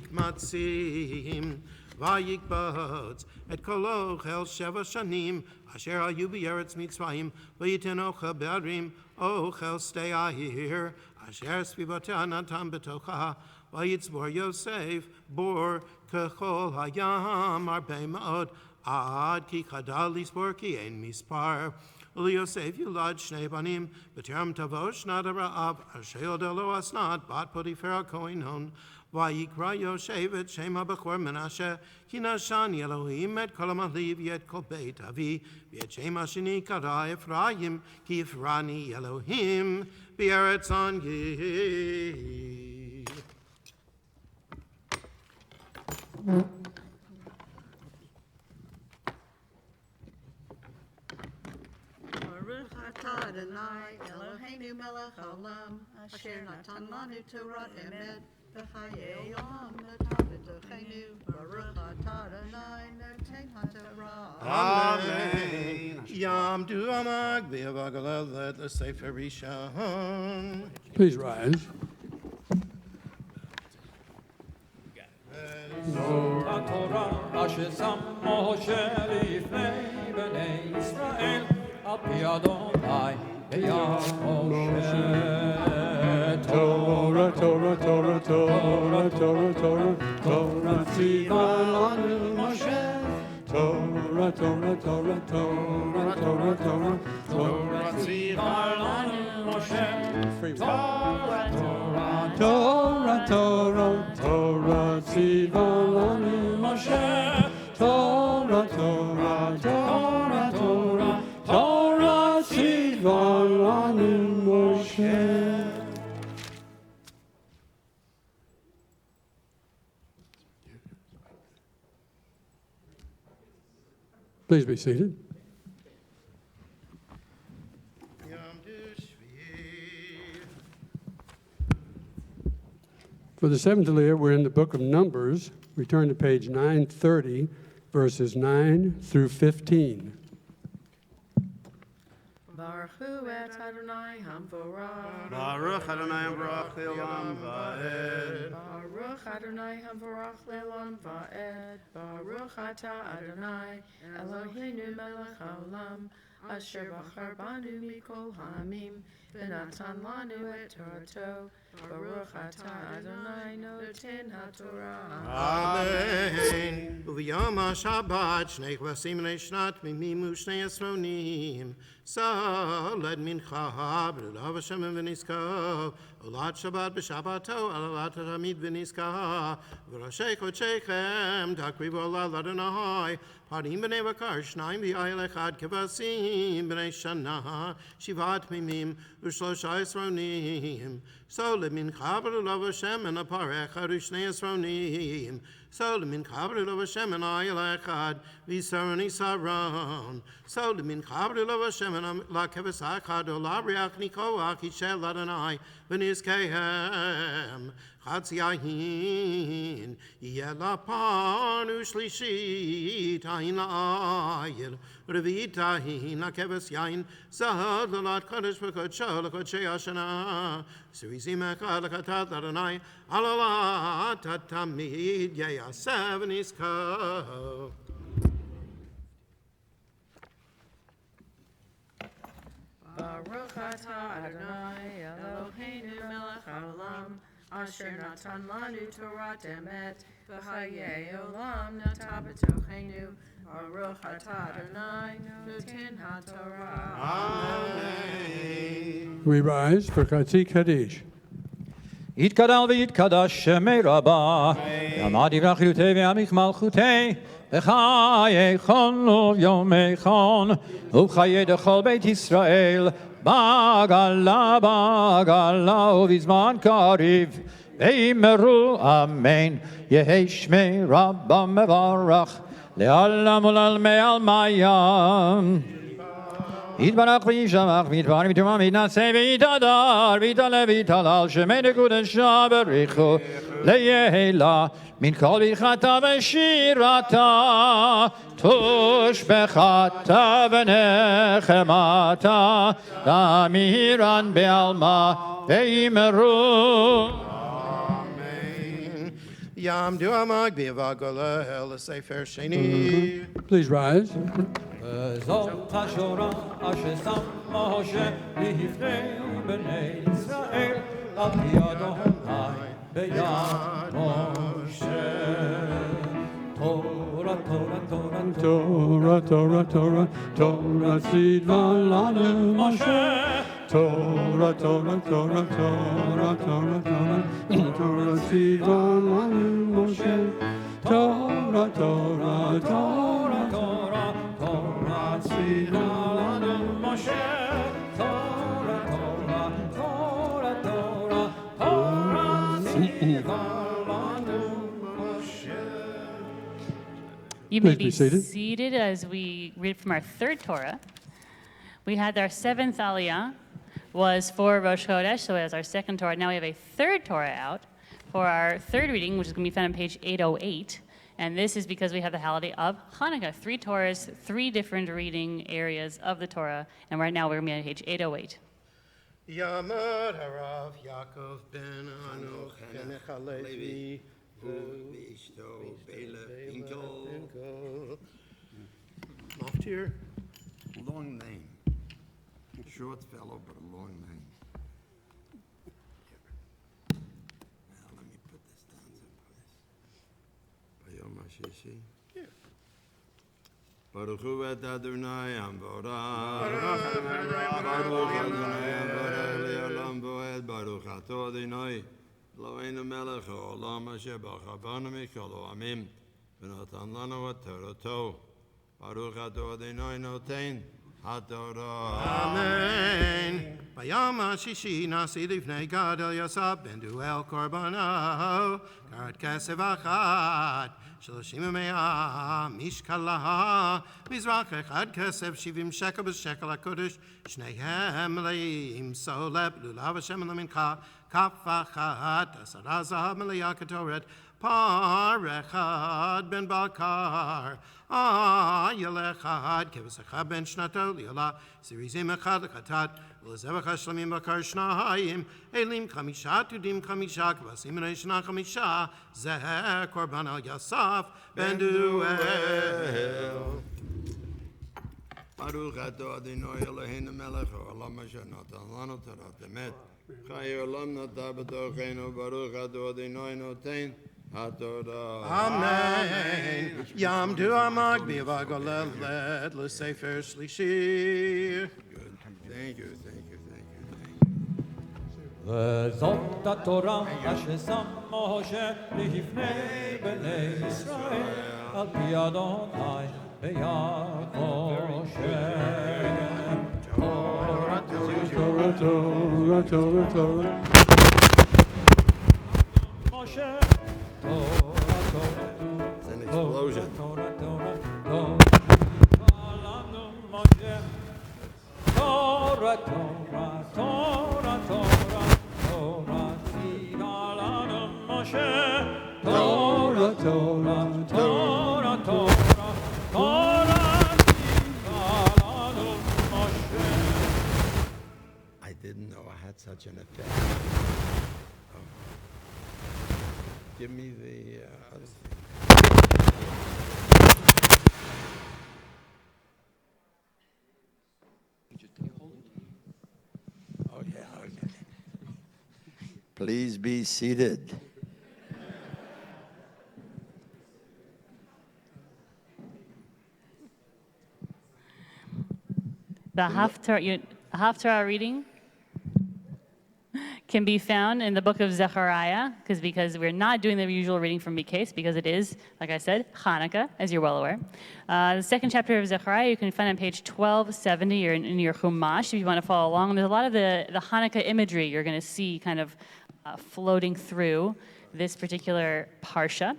Likmatzim, Vayikbotz, Et Kolo Chel Sheva Shanim, Asher Ayu B'Eretz Mitzrayim, V'Yiten Ocha Be'arim, Ochel Stay Ahir, Asher Svivotea Natam B'Tocha, Vayitzbor Yosef, Bor Kechol Hayam, Arbei Ma'od, Ad Ki Chadal Lisbor Ki Ein Mispar, Uli Yosef Yulad Shnei Banim, B'Terem Tavosh Nad Ara'av, Asher Yodelo Asnat, Bat Potifera Koinon, Vayikra Yosef et Shem HaBechor Menashe, Ki Nashani Elohim et Kol HaMahliv Yet Kol Beit Avi, V'et Shem HaShini Kara Ephraim, Ki Ephraim Elohim, B'Eretz Angi. Baruch atah Adonai Eloheinu melech haolam asher natan lanu Torah emet v'chaye olam natan b'tochenu, baruch atah Adonai noten haTorah. Amen. Yam du amag v'yavagalel let the Sefer Rishon. Please rise. התורה אשר שם משה לפני בני ישראל על פי אדוני ביד משה. Torah, Torah, Torah, Torah, Torah, Torah, Torah, ציווה לנו משה. Torah, Torah, Torah, Torah, Torah, Torah, Torah, ציווה לנו משה. Torah, Torah, Torah, Torah, Torah, ציווה לנו משה. Torah, Torah, Torah, Torah, Torah, ציווה לנו משה. Please be seated. For the seventh Aliyah, we're in the book of Numbers. We turn to page 930, verses 9 through 15. Baruch hu et Adonai hamvorach. Baruch Adonai hamvorach le'olam va'ed. Baruch Adonai hamvorach le'olam va'ed. Baruch atah Adonai Eloheinu melech haolam asher bachar banu mikol ha'amim v'natan lanu et torato. Baruch atah Adonai noten haTorah. Amen. Uv'yom ha'shabbat shnei chvasim le'shnat mimim u'shnei esronim. So let mincha b'lulav Hashem v'niskav. Olat Shabbat b'Shabbato alalat tamid v'niskav. V'roshei chodshechem takrivu olad Adonai. Parim b'nei vakar shnayim v'yayel echad kevasim b'nei shana. Shivat mimim u'shlosha esronim. So let mincha b'lulav Hashem and aparech harushnei esronim. So lemin chabru lo Hashem and ayel echad v'isaroni saron. So lemin chabru lo Hashem and lakeves echad olabriach nikoach yishel Adonai v'nizkehem chatzi ayin yelapan u'shlishit ayin la'ayel revit ayin lakeves yayin zahad l'lat kodesh v'kodsho l'kodshei hashana suizim echad l'chatat Adonai alalat tamid yayasev niskav. Baruch atah Adonai Eloheinu melech haolam asher natan lanu Torah emet v'chayei olam natan b'tochenu. Baruch atah Adonai noten haTorah. Amen. We rise for Chatzi Kaddish. יתגדל ויתקדש שמי רבה, יעמד יברכיותי וימיך מלכותי, וחיי כל יומי חון, וחיי דכל בית ישראל, בגלה בגלה ובזמן קריב, ואמרו אמן, יהי שמי רבה מברך, לעולם ולעלמי עלמיים. יתברך וישמח ויתפאר ויתרומם ויתנשא ויתהדר ויתעלה ויתהלל שמי לקודשא בריחו ליהילה מן כל ברכתה ושירתה תושבחתה ונחמתה תמירן בעלמה ואמרו Yam du amag b'yavagoleh l'sefer sheni. Please rise. זאת השורה אשר שם משה לפני בני ישראל על פי אדוני ביד משה. תורה, תורה, תורה, Torah, Torah, Torah, Torah, ציווה לנו משה. Torah, Torah, Torah, Torah, Torah, Torah, Torah, ציווה לנו משה. Torah, Torah, Torah, תורה, תורה, ציווה לנו משה. תורה, תורה, תורה, תורה, תורה, ציווה לנו משה. You may Please be be seated. seated as we read from our third Torah. We had our seventh Aliyah was for Rosh Chodesh, so as our second Torah. Now we have a third Torah out for our third reading, which is going to be found on page 808. And this is because we have the holiday of Hanukkah. 3 Torahs, 3 different reading areas of the Torah. And right now we're going to be on page 808. Yamad Harav Yaakov ben Anuch ben Chalevi V'ishto Bela Finkel. Maftir. Long name. Short fellow, but a long name. Now, let me put this down someplace. Bayom HaShishi. Baruch hu et Adonai Amvorah. Baruch Adonai Amvorah Le'olam Voed. Baruch Ato Adonai Eloheinu melech haolam asher bachar banu mikol ha'amim v'natan lanu et Torato. Baruch Ato Adonai noten HaTorah. Amen. Bayom HaShishi nasi lifnei Gad el Yosef ben Duel Korbano Gad Kesef Achad Shloshim Mea Mishkala Mizrach Echad Kesef Shivim Shekel B'Shekel HaKodesh Shnehem Leim Soleb Lulav Hashem Lemincha Kaf Achad Asara Zahav Melea Ketoret Par Echad ben Bakar Yel Echad Kevus Echad ben Shnato Liola Sirizim Echad L'Chatat L'Zevach HaShlamim Bakar Shnahayim Elim Chamisha Tudim Chamisha Kvasim Reishna Chamisha Zeh Korban Al Yasaf Ben Duel. Baruch Ato Adonai Eloheinu melech haolam asher natan lanu Torat emet. Chai olam nata b'tocheinu. Baruch Ato Adonai noten HaTorah. Amen. Yam du amag b'yavagolel led l'sefer shlishi. Good. Thank you. וזאת התורה אשר שם משה לפני בני ישראל על פי אדוני ביד משה. Torah. משה It's an explosion. I didn't know I had such an effect. Oh. Give me the other thing. Oh, yeah, okay. Please be seated. The Haftarah reading can be found in the book of Zechariah, because we're not doing the usual reading from Mikes, because it is, like I said, Hanukkah, as you're well aware. The second chapter of Zechariah you can find on page 1270 or in your Chumash if you want to follow along. There's a lot of the Hanukkah imagery you're going to see kind of floating through this particular parsha.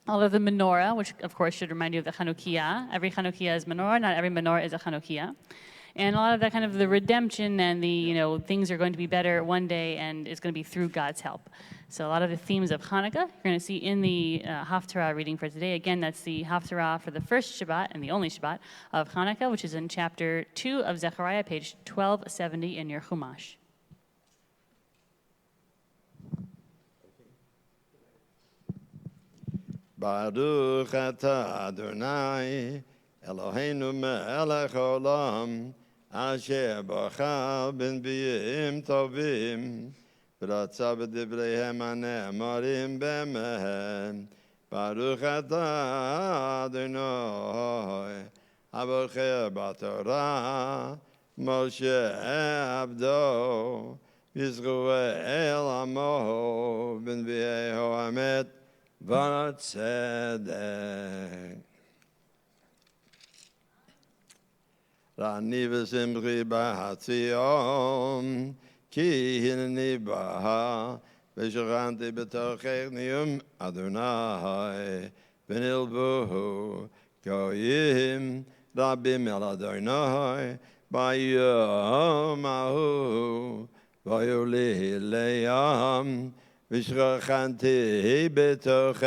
All of the menorah, which of course should remind you of the Chanukiah. Every Chanukiah is menorah, not every menorah is a Chanukiah. And a lot of that kind of the redemption and the, things are going to be better one day and it's going to be through God's help. So a lot of the themes of Hanukkah you're going to see in the Haftarah reading for today. Again, that's the Haftarah for the first Shabbat and the only Shabbat of Hanukkah, which is in chapter 2 of Zechariah, page 1270 in your Chumash. Baruch atah Adonai Eloheinu melech haolam asher bachar b'nbiim tovim v'ratza b'divreihem hane'emarim be'emet. Baruch atah Adonai habocher b'torah Moshe abdo Yisrael amo b'nbiei ha'emet v'tzedek. Rani v'simchi b'hatzion ki hineni b'ha v'shachanti b'tochech Adonai v'nilvuhu goyim rabim el Adonai b'yom ahu v'yuli leyam ושכחתי בתוכי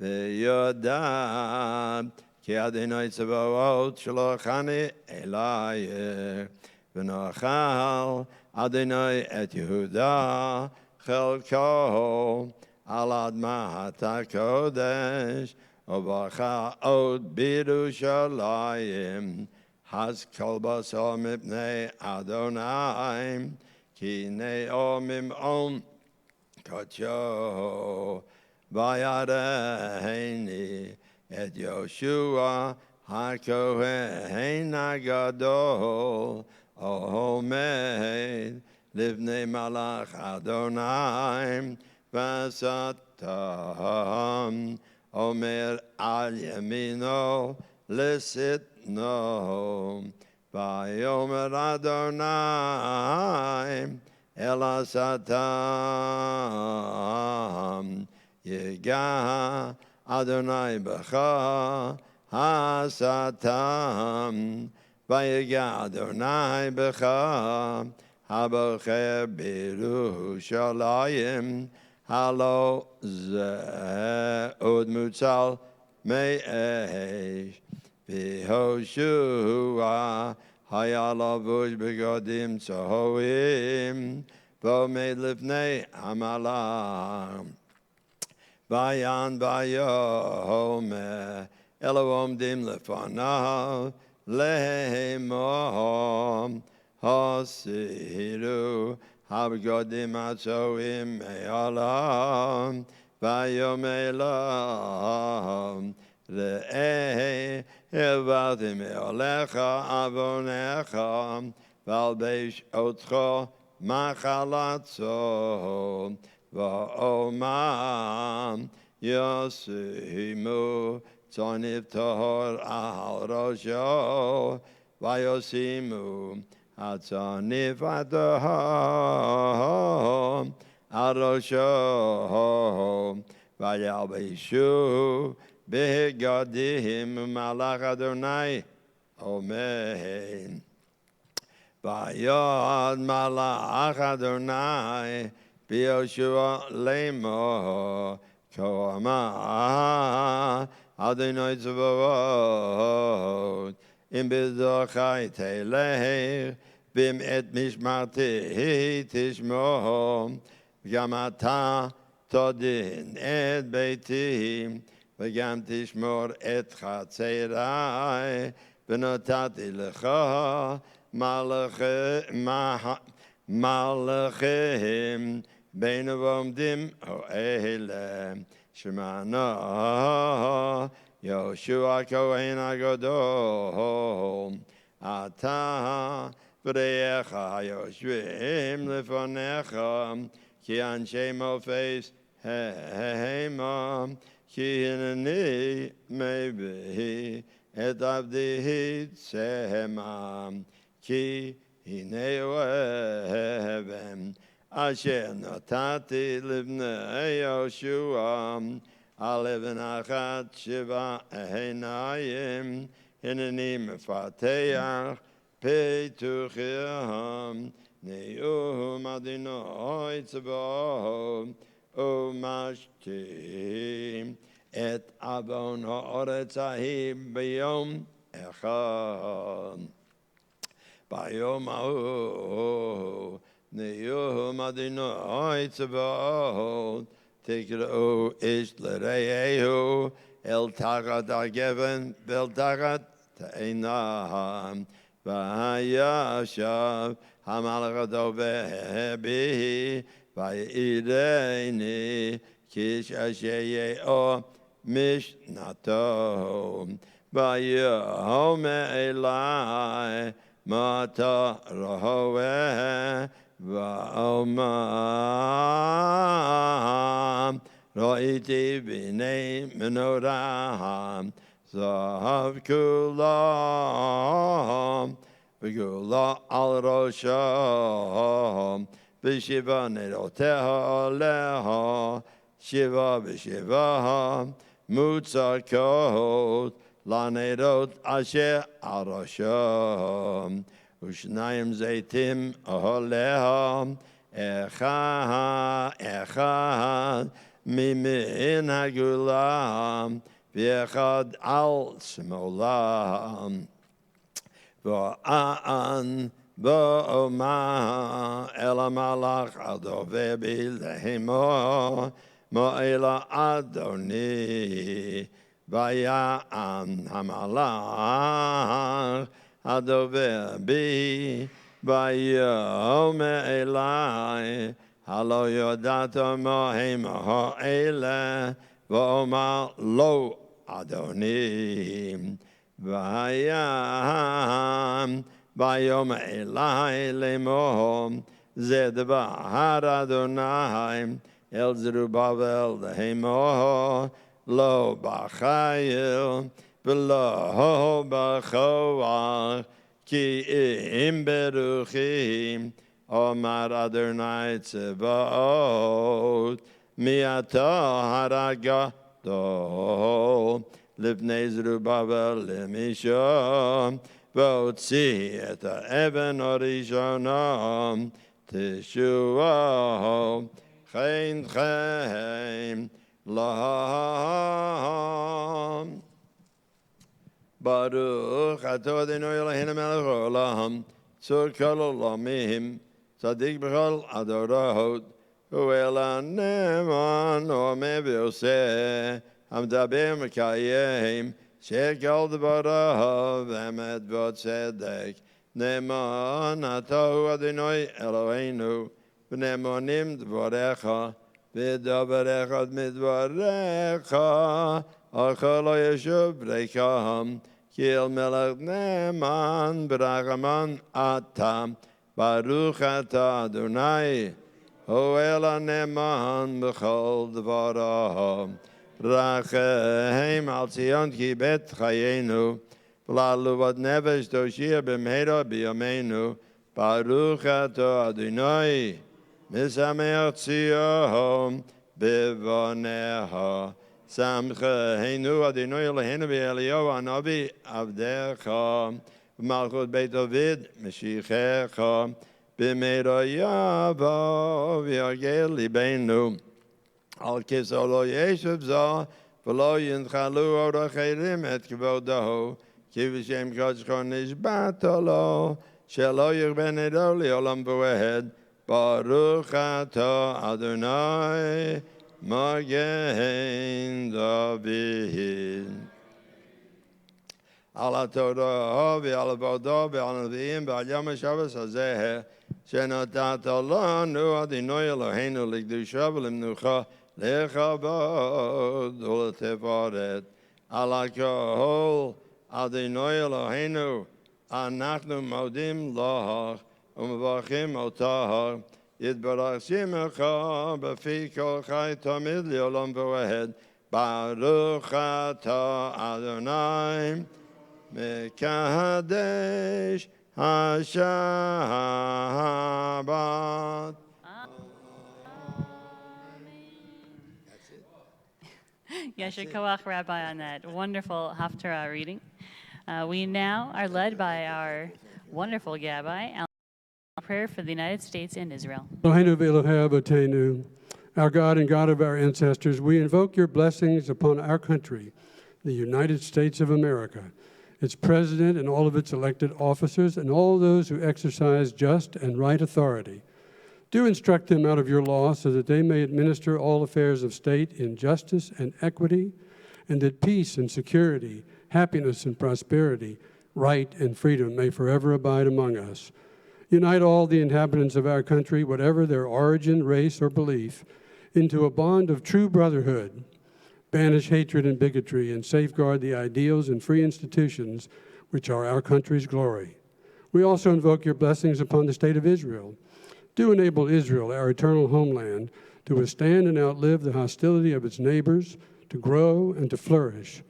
ויודעת כי אדוני צבאות שלוחני אלייך ונאכל אדוני את יהודה חלקו על אדמת הקודש וברכה עוד בירושלים אז כל בשר מפני אדוני כי נאום און קודשו ויראני את יהושע הכהן הגדול עומד לפני מלאך אדוני ושטן אומר על ימינו לשטנו ויאמר אדוני אל השטן יגע אדוני בך השטן ויגע אדוני בך הבוחר בירושלים הלא זה עוד מוצל מאש ויהושע היה לבוש בגדים צהובים ועומד לפני המלאך ויען ויאמר אלו עומדים לפניו לאמור הסירו הבגדים הצהובים מעולם ויאמר להם ראה העברתי מעליך עוונך ואלבש אותך מחלת צאן ואומר ישימו צאן טהור על ראשו וישימו הצניף הטהור על ראשו וילבשו בגדים מלאך אדוני אמן ויעד מלאך אדוני ביהושע לאמור כה אמר אדוני צבאות אם בדרכי תלך ואם את משמרתי תשמור גם אתה תדין את ביתי וגם תשמור את חצרי ונתתי לך מלאכים בין ועומדים אלה שמענו יהושע הכהן הגדול אתה ורעך יושבים לפניך כי אנשי מופת המה כי הנני מביא את עבדי צמא כי הנה אוהבם אשר נתתי לבני יהושע על אבן אחת 7 עיניים הנני מפתח פיתוחם נאום אדוני צבאות ומשתים את עוון הארץ ההיא ביום אחד. ביום ההוא נאום אדוני צבאות תקראו איש לרעהו אל תחת הגפן ואל תחת תאנם וישב המלאך הדובר בי ויראני כאיש אשר יהא משנתו ויאמר אלי מה אתה רואה ואומר ראיתי בני מנורה זהב כולה וגולה על ראשו ושבע נרותיה עליה 7 ושבע מוצקות לנרות אשר על ראשו ו2 זיתים עליה אחד ממין הגולה, ואחד על שמאלה. ואן באומה אל המלאך הדובר בלהמו, מועל אדוני. ויען המלאך הדובר בי, ויאמר אלי, הלא ידעת מה הם האלה, ואומר לא אדוני. ויאמר אלי לאמור, זה דבר אדוני אל זרובבל לאמור, לא בחיל ולא בכוח, כי אם ברוחי, אומר אדוני צבאות, מעתה הרגתו לפני זרובבל למשום, והוציא את האבן הראשונה, תשועו חן להם. ברוך אתה אדוני אלוהינו מלך העולם, צור כל עולמים, צדיק בכל הדורות, הוא אל הנאמן אומר ועושה, המדבר מקיים, שכל דבריו אמת וצדק. נאמן אתה הוא אדוני אלוהינו, ונאמנים דבריך, ודבר אחד מדבריך, אך לא ישוב ריקם, כי אל מלך נאמן ברחמן אתה. ברוך אתה אדוני, הוא אל הנאמן בכל דבריו. רחם על ציון כי בית חיינו, ולעלובת נפש תושיע במהרה בימינו. ברוך אתה אדוני, משמח ציון בבוניה. שמחנו אדוני אלוהינו באליהו הנביא עבדך, ומלכות בית דוד משיחך, במהרה יבוא ויגל ליבנו. על כיסא לא ישב זו, ולא ינחלו עוד אחרים את כבודו, כי בשם קודשך נשבעת לו, שלא ירבה נדו לעולם ועד. ברוך אתה אדוני מגן דוד. על התורה ועל עבודו ועל הנביאים ועל יום השבת הזה, שנתת לנו אדוני אלוהינו לקדושה ולמנוחה, לכבוד ולתפארת. על הכל אדוני אלוהינו אנחנו מודים לך ומברכים אותך. יתברך שמך בפי כל חי תמיד לעולם ועד. ברוך אתה אדוני מקדש השבת. Yasher Koach, Rabbi, on that wonderful Haftarah reading. We now are led by our wonderful Gabbai, prayer for the United States and Israel. Eloheinu v'Elohei Avotenu, our God and God of our ancestors, we invoke your blessings upon our country, the United States of America, its president and all of its elected officers, and all those who exercise just and right authority. Do instruct them out of your law so that they may administer all affairs of state in justice and equity, and that peace and security, happiness and prosperity, right and freedom may forever abide among us. Unite all the inhabitants of our country, whatever their origin, race, or belief, into a bond of true brotherhood. Banish hatred and bigotry, and safeguard the ideals and free institutions which are our country's glory. We also invoke your blessings upon the state of Israel. Do enable Israel, our eternal homeland, to withstand and outlive the hostility of its neighbors, to grow and to flourish.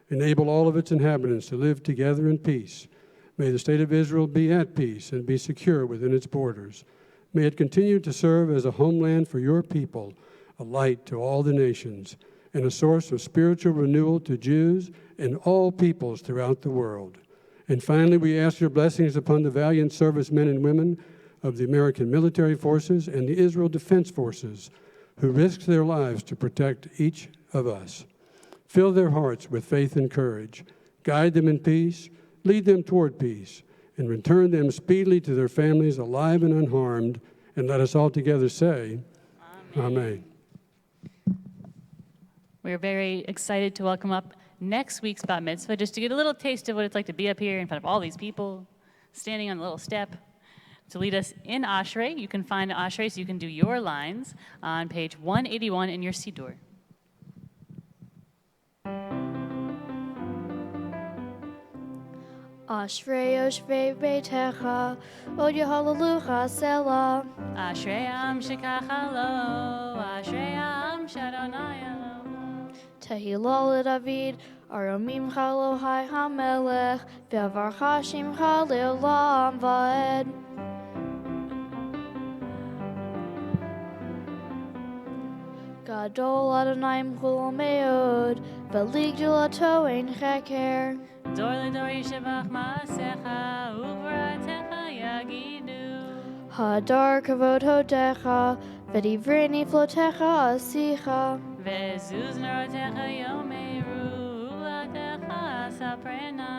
Enable all of its inhabitants to live together in peace. May the state of Israel be at peace and be secure within its borders. May it continue to serve as a homeland for your people, a light to all the nations, and a source of spiritual renewal to Jews and all peoples throughout the world. And finally, we ask your blessings upon the valiant servicemen and women of the American military forces and the Israel Defense Forces, who risked their lives to protect each of us. Fill their hearts with faith and courage. Guide them in peace, lead them toward peace, and return them speedily to their families alive and unharmed. And let us all together say, Amen. We're very excited to welcome up next week's Bat Mitzvah, just to get a little taste of what it's like to be up here in front of all these people, standing on a little step. To lead us in Ashrei, you can find Ashrei so you can do your lines on page 181 in your Siddur. Ashrei yoshvei beitecha, od yehallelucha selah. Ashrei am shekacha lo, Ashrei am shadonai Elohim. Tehillah leDavid, aromim chalohai hamelech, ve'avarcha shimcha le'olam va'ed. Gadol Adonai m'chol me'od, ve'ligdulato ein cheker. Dor ledor yishavach ma'asecha, uvratecha yagidu. Hadar kavod hodecha, ve'divrei niflotecha asicha. Ve'zuz nerotecha yomeru, ulatecha saprena.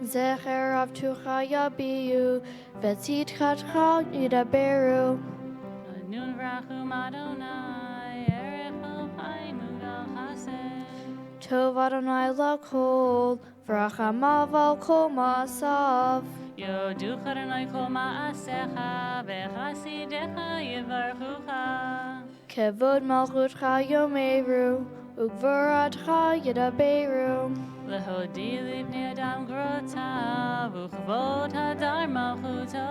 Zecher avtucha yabiu, ve'tzitchatcha yidaberu. Nun vrachum Adonai, erechu paimu gal chased. Tov Adonai lakol, v'rachamav al kol ma'asav. Yoducha Adonai kol ma'asecha, v'chasidecha yivarchucha. Kevod malchutcha yomeru, ugvoratcha yidaberu. Lehodi livnei adam grotav, uchvod hadar malchuto.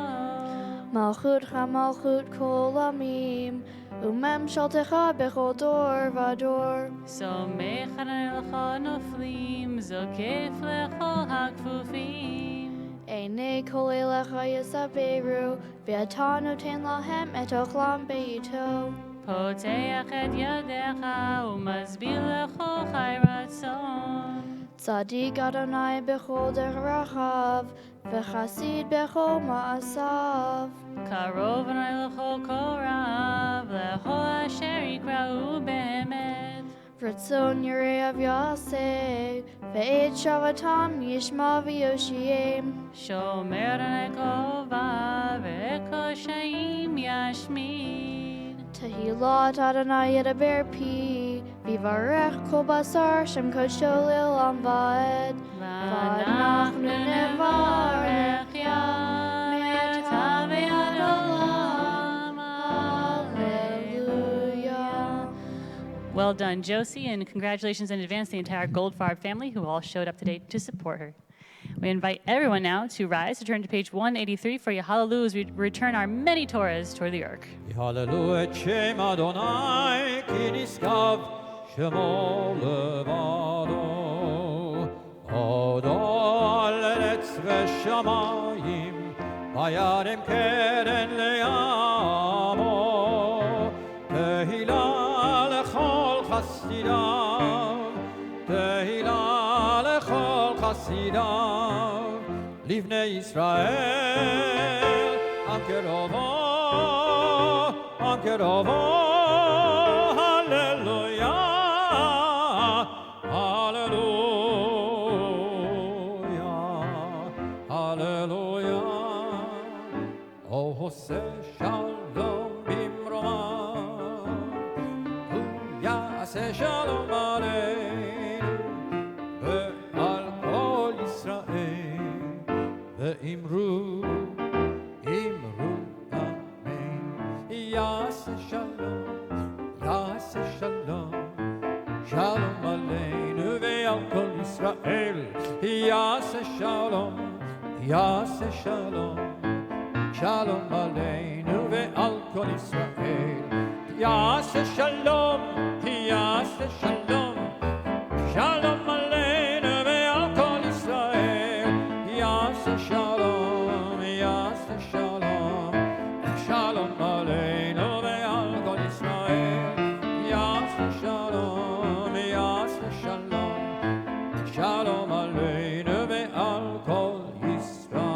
Malchutcha malchut kol amim, umemshaltecha bechol dor vador. Somech Adonai l'chol noflim, zokef l'chol hakfufim. Einei kol elecha yisaberu, ve'ata noten lahem et ochlam beito. Poteach et yadecha, umazbil l'chol chai ratzon. Tzadik Adonai bechol derachav, vechasid bechol ma'asav. Karov Adonai l'chol korav, l'chol asher yikra'u be'emet. Ratzon Yireav Yaseh, ve'ed shavatam yishma v'yoshiem. Shomer Adonai kovav, ve'kol shaim yashmid. Tehillat Adonai yedaber pi, vivarech kol basar shem kodsho le'olam va'ed. V'anachnu nevarech yam et havei olam. Hallelujah. Well done, Josie, and congratulations in advance to the entire Goldfarb family who all showed up today to support her. We invite everyone now to rise, to turn to page 183 for Hallelujah as we return our many Torahs toward the Ark. Hallelujah et Shem Adonai, ki niskav shemo levado. Odol eretz v'shamayim, vayarem keren le'amo. Tehillah lechol chasidav, tehillah lechol chasidav, livnei Yisrael, am kerovo, hallelujah, hallelujah, hallelujah. Oh, Hoseh shalom bimromah, hu yaseh shalom aleinu, ve'al kol Yisrael, ve'imru, amen. Yaseh shalom, shalom aleinu ve'al kol Yisrael. Yaseh shalom, shalom aleinu ve'al kol Yisrael. Yaseh shalom, shalom aleinu ve'al kol Yisrael. Yaseh shalom, shalom aleinu ve'al kol Yisrael. Yaseh shalom, shalom aleinu ve'al kol Yisrael.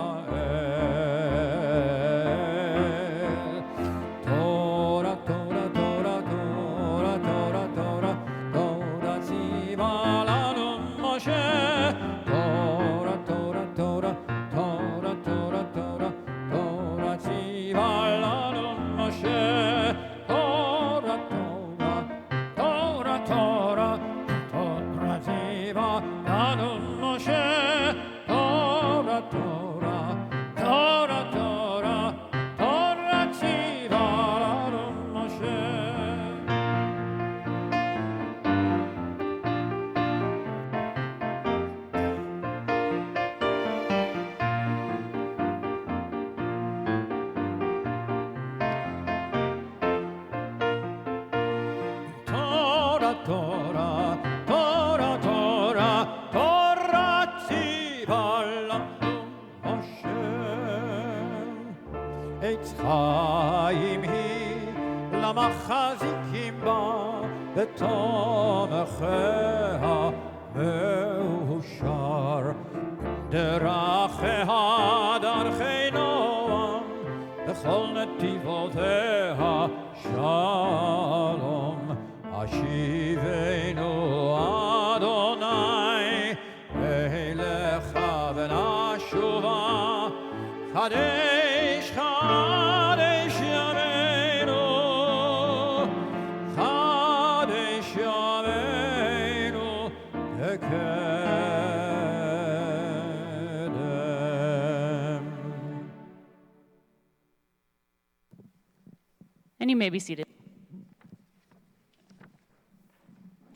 עץ חיים היא למחזיקים בה בתומכיה מאושר דרכיה דרכי נועם בכל נתיבותיה שלום השיבנו אדוני אליך ונשובה חדש חדש ימינו חדש ימינו כקדם. And you may be seated.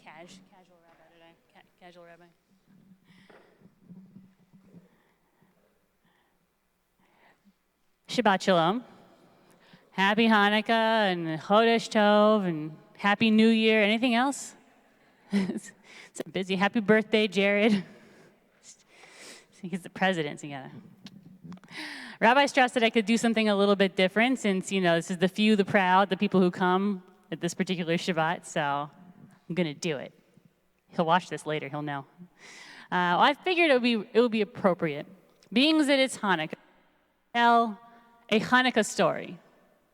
Casual rabbi today. Casual rabbi. Shabbat Shalom. Happy Hanukkah and Chodesh Tov and Happy New Year. Anything else? It's busy. Happy birthday, Jared. He's the president, so you gotta. Rabbi stressed that I could do something a little bit different since, this is the few, the proud, the people who come at this particular Shabbat, so I'm going to do it. He'll watch this later. He'll know. I figured it would be appropriate, being that it's Hanukkah, tell a Hanukkah story.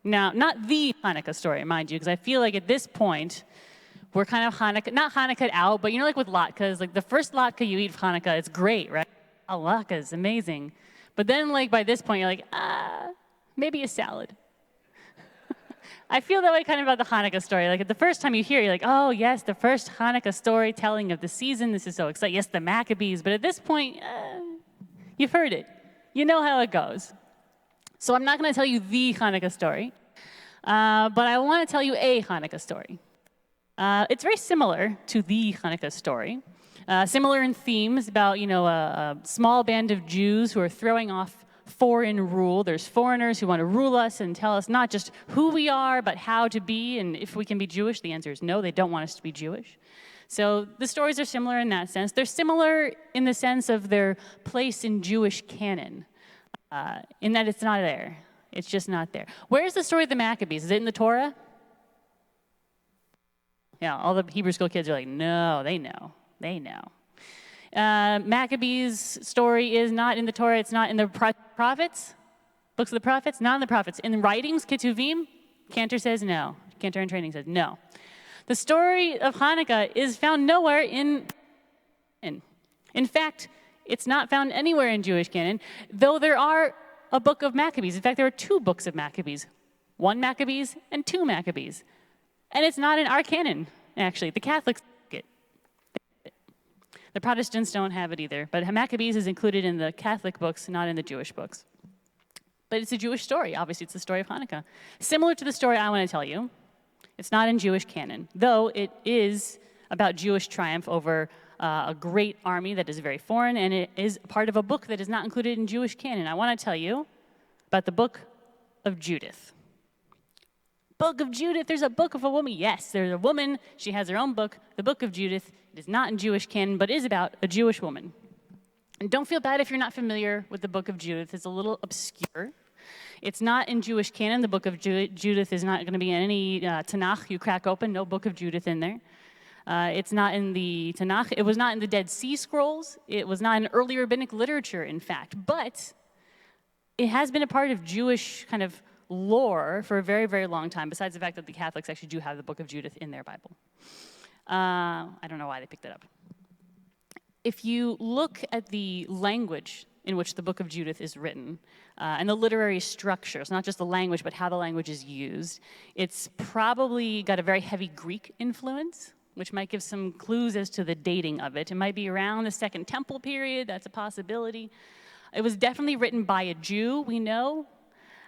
Now, not the Hanukkah story, mind you, because I feel like at this point, we're kind of not Hanukkah out, but like with latkes, like the first latke you eat for Hanukkah, it's great, right? A latke is amazing. But then, by this point, you're like, maybe a salad. I feel that way kind of about the Hanukkah story. Like, the first time you hear it, you're like, oh, yes, the first Hanukkah storytelling of the season. This is so exciting. Yes, the Maccabees. But at this point, you've heard it. You know how it goes. So I'm not going to tell you the Hanukkah story. But I want to tell you a Hanukkah story. It's very similar to the Hanukkah story. Similar in themes about, a small band of Jews who are throwing off foreign rule. There's foreigners who want to rule us and tell us not just who we are, but how to be, and if we can be Jewish. The answer is no, they don't want us to be Jewish. So the stories are similar in that sense. They're similar in the sense of their place in Jewish canon, in that it's not there. It's just not there. Where's the story of the Maccabees? Is it in the Torah? Yeah, all the Hebrew school kids are like, no, they know. They know. Maccabees' story is not in the Torah. It's not in the prophets, books of the prophets, not in the prophets. In the writings, Ketuvim, Cantor says no. Cantor and Training says no. The story of Hanukkah is found nowhere in fact, it's not found anywhere in Jewish canon, though there are a book of Maccabees. In fact, there are two books of Maccabees, one Maccabees and two Maccabees. And it's not in our canon, actually. The Catholics get it. The Protestants don't have it either. But Maccabees is included in the Catholic books, not in the Jewish books. But it's a Jewish story. Obviously, it's the story of Hanukkah. Similar to the story I want to tell you, it's not in Jewish canon, though it is about Jewish triumph over a great army that is very foreign, and it is part of a book that is not included in Jewish canon. I want to tell you about the book of Judith. Book of Judith, there's a book of a woman. Yes, there's a woman. She has her own book, the book of Judith. It is not in Jewish canon, but is about a Jewish woman. And don't feel bad if you're not familiar with the book of Judith. It's a little obscure. It's not in Jewish canon. The book of Judith is not going to be in any Tanakh you crack open. No book of Judith in there. It's not in the Tanakh. It was not in the Dead Sea Scrolls. It was not in early rabbinic literature, in fact. But it has been a part of Jewish kind of lore for a very, very long time, besides the fact that the Catholics actually do have the book of Judith in their Bible. I don't know why they picked it up. If you look at the language in which the book of Judith is written, and the literary structure, it's not just the language, but how the language is used, it's probably got a very heavy Greek influence, which might give some clues as to the dating of it. It might be around the Second Temple period. That's a possibility. It was definitely written by a Jew, we know.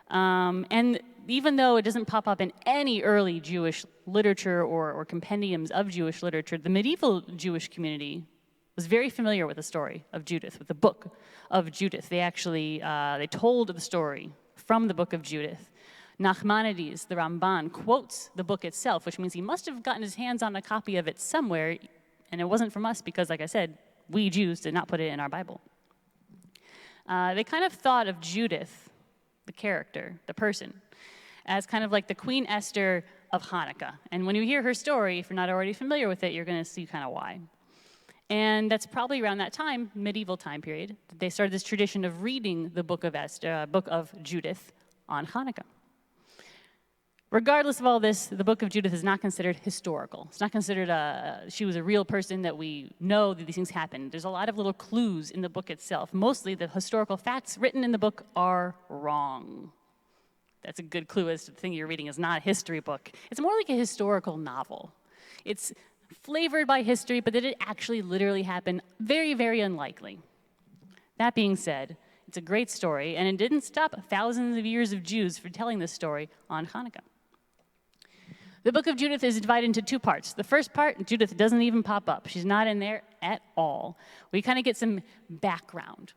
And even though it doesn't pop up in any early Jewish literature or compendiums of Jewish literature, the medieval Jewish community was very familiar with the story of Judith, with the book of Judith. They actually, they told the story from the book of Judith. Nachmanides, the Ramban, quotes the book itself, which means he must have gotten his hands on a copy of it somewhere, and it wasn't from us because, like I said, we Jews did not put it in our Bible. They kind of thought of Judith the character, the person, as kind of like the Queen Esther of Hanukkah. And when you hear her story, if you're not already familiar with it, you're going to see kind of why. And that's probably around that time, medieval time period, that they started this tradition of reading the book of Judith on Hanukkah. Regardless of all this, the book of Judith is not considered historical. It's not considered she was a real person that we know that these things happened. There's a lot of little clues in the book itself. Mostly the historical facts written in the book are wrong. That's a good clue as to the thing you're reading is not a history book. It's more like a historical novel. It's flavored by history, but did it actually literally happen? Very, very unlikely. That being said, it's a great story, and it didn't stop thousands of years of Jews from telling this story on Hanukkah. The book of Judith is divided into two parts. The first part, Judith doesn't even pop up. She's not in there at all. We kind of get some background.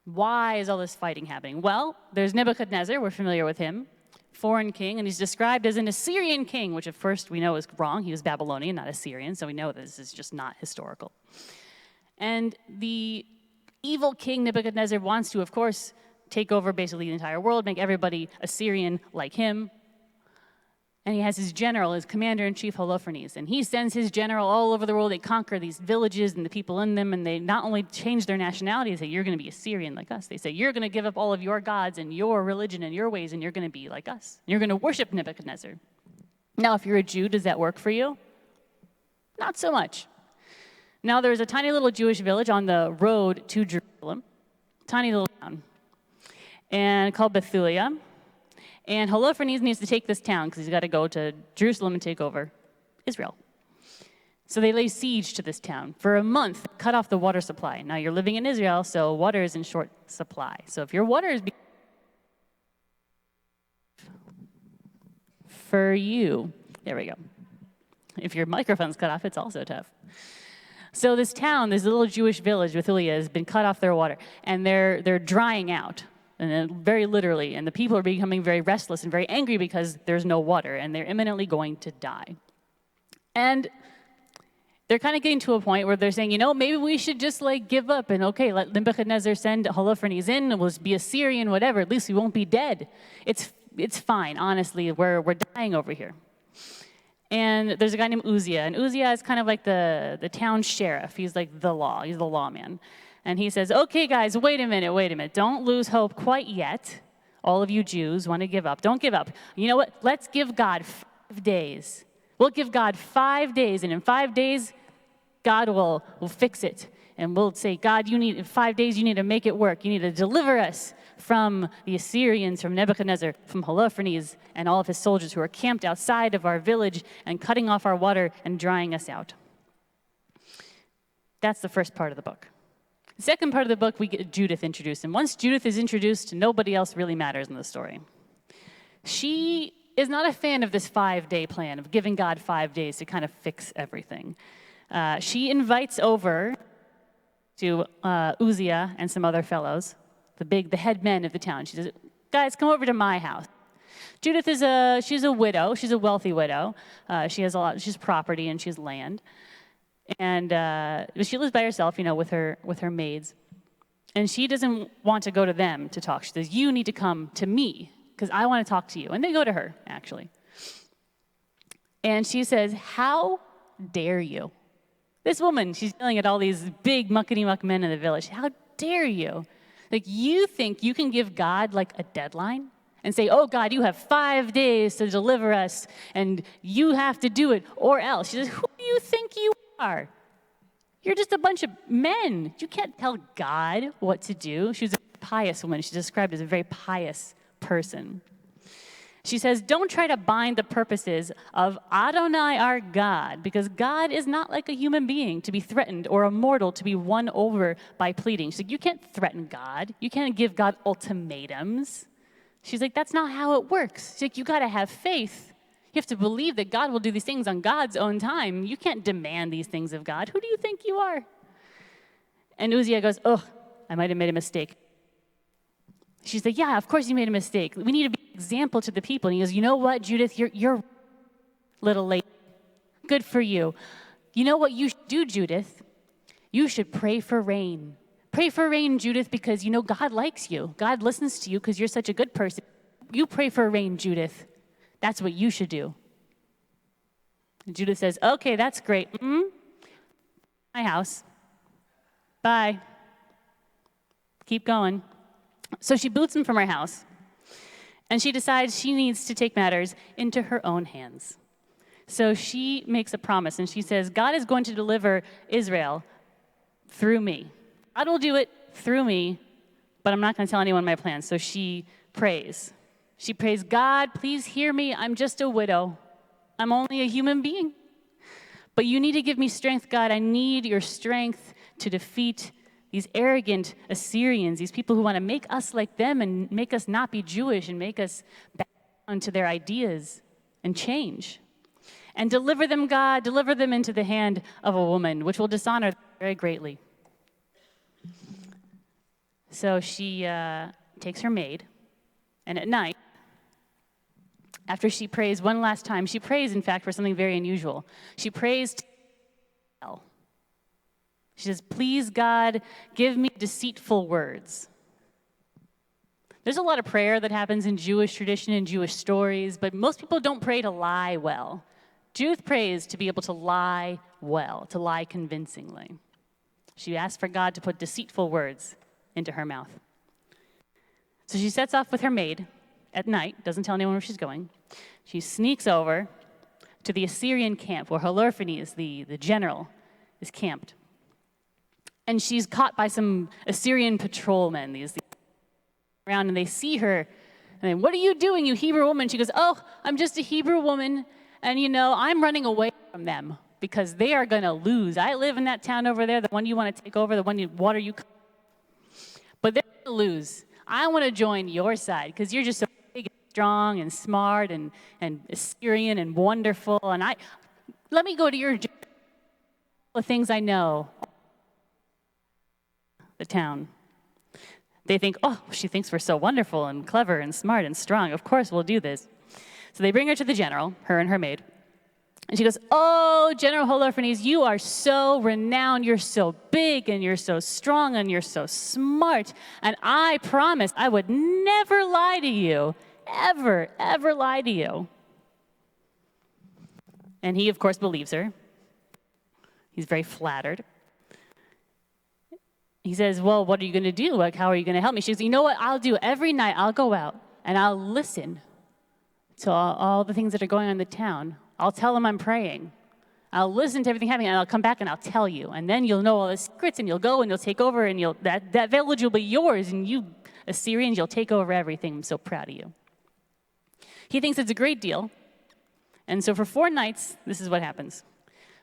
Why is all this fighting happening? Well, there's Nebuchadnezzar, we're familiar with him, foreign king, and he's described as an Assyrian king, which at first we know is wrong. He was Babylonian, not Assyrian, so we know this is just not historical. And the evil king Nebuchadnezzar wants to, of course, take over basically the entire world, make everybody Assyrian like him. And he has his general, his commander-in-chief, Holofernes. And he sends his general all over the world. They conquer these villages and the people in them, and they not only change their nationality, they say, you're going to be Assyrian like us. They say, you're going to give up all of your gods and your religion and your ways, and you're going to be like us. You're going to worship Nebuchadnezzar. Now, if you're a Jew, does that work for you? Not so much. Now, there's a tiny little Jewish village on the road to Jerusalem, tiny little town, and called Bethulia. And Holofernes needs to take this town because he's got to go to Jerusalem and take over Israel. So they lay siege to this town. For a month, cut off the water supply. Now you're living in Israel, so water is in short supply. So if your water is for you, there we go. If your microphone's cut off, it's also tough. So this town, this little Jewish village, Bethulia, has been cut off their water, and they're drying out. And then very literally, and the people are becoming very restless and very angry because there's no water, and they're imminently going to die. And they're kind of getting to a point where they're saying, you know, maybe we should just give up and let Nebuchadnezzar send Holofernes in, and we'll be Assyrian, whatever. At least we won't be dead. It's fine, honestly. We're dying over here. And there's a guy named Uzziah, and Uzziah is kind of like the town sheriff. He's like the law. He's the lawman. And he says, okay, guys, wait a minute. Don't lose hope quite yet. All of you Jews want to give up. Don't give up. You know what? Let's give God 5 days. We'll give God 5 days, and in 5 days, God will fix it. And we'll say, God, in 5 days, you need to make it work. You need to deliver us from the Assyrians, from Nebuchadnezzar, from Holofernes, and all of his soldiers who are camped outside of our village and cutting off our water and drying us out. That's the first part of the book. The second part of the book, we get Judith introduced. And once Judith is introduced, nobody else really matters in the story. She is not a fan of this 5-day plan of giving God 5 days to kind of fix everything. She invites over to Uzziah and some other fellows, the head men of the town. She says, guys, come over to my house. Judith she's a widow. She's a wealthy widow. She's property and she has land. And she lives by herself, with her maids. And she doesn't want to go to them to talk. She says, you need to come to me, because I want to talk to you. And they go to her, actually. And she says, how dare you? This woman, she's yelling at all these big muckety-muck men in the village. How dare you? You think you can give God, a deadline? And say, oh, God, you have 5 days to deliver us, and you have to do it, or else. She says, who do you think you are? You're just a bunch of men. You can't tell God what to do. She was a pious woman. She's described as a very pious person. She says, don't try to bind the purposes of Adonai, our God, because God is not like a human being to be threatened or a mortal to be won over by pleading. She's like, you can't threaten God. You can't give God ultimatums. She's like, that's not how it works. She's like, you got to have faith. You have to believe that God will do these things on God's own time. You can't demand these things of God. Who do you think you are? And Uzziah goes, oh, I might have made a mistake. She's like, yeah, of course you made a mistake. We need to be an example to the people. And he goes, you know what, Judith, you're little late. Good for you. You know what you should do, Judith? You should pray for rain. Pray for rain, Judith, because God likes you. God listens to you because you're such a good person. You pray for rain, Judith. That's what you should do. And Judith says, okay, that's great. My house. Bye. Keep going. So she boots him from her house, and she decides she needs to take matters into her own hands. So she makes a promise, and she says, God is going to deliver Israel through me. God will do it through me, but I'm not going to tell anyone my plans. So she prays. She prays, God, please hear me. I'm just a widow. I'm only a human being. But you need to give me strength, God. I need your strength to defeat these arrogant Assyrians, these people who want to make us like them and make us not be Jewish and make us back down to their ideas and change. And deliver them, God, deliver them into the hand of a woman, which will dishonor them very greatly. So she takes her maid, and at night, after she prays one last time, she prays, in fact, for something very unusual. She prays to hell. She says, please, God, give me deceitful words. There's a lot of prayer that happens in Jewish tradition and Jewish stories, but most people don't pray to lie well. Judith prays to be able to lie well, to lie convincingly. She asks for God to put deceitful words into her mouth. So she sets off with her maid at night, doesn't tell anyone where she's going. She sneaks over to the Assyrian camp where Holofernes, the general, is camped. And she's caught by some Assyrian patrolmen, these around, and they see her, and they, what are you doing, you Hebrew woman? She goes, oh, I'm just a Hebrew woman, and I'm running away from them because they are going to lose. I live in that town over there, the one you want to take over, the one water you, but they're going to lose. I want to join your side because you're just so big and strong and smart and Assyrian and wonderful, and let me go to your the things I know. The town. They think, oh, she thinks we're so wonderful and clever and smart and strong. Of course we'll do this. So they bring her to the general, her and her maid. And she goes, oh, General Holofernes, you are so renowned. You're so big and you're so strong and you're so smart. And I promised I would never lie to you, ever, ever lie to you. And he, of course, believes her. He's very flattered. He says, well, what are you going to do? Like, how are you going to help me? She goes, you know what I'll do? Every night I'll go out and I'll listen to all the things that are going on in the town. I'll tell them I'm praying. I'll listen to everything happening, and I'll come back and I'll tell you. And then you'll know all the secrets, and you'll go and you'll take over, and that village will be yours, and you Assyrians, you'll take over everything. I'm so proud of you. He thinks it's a great deal. And so for 4 nights, this is what happens.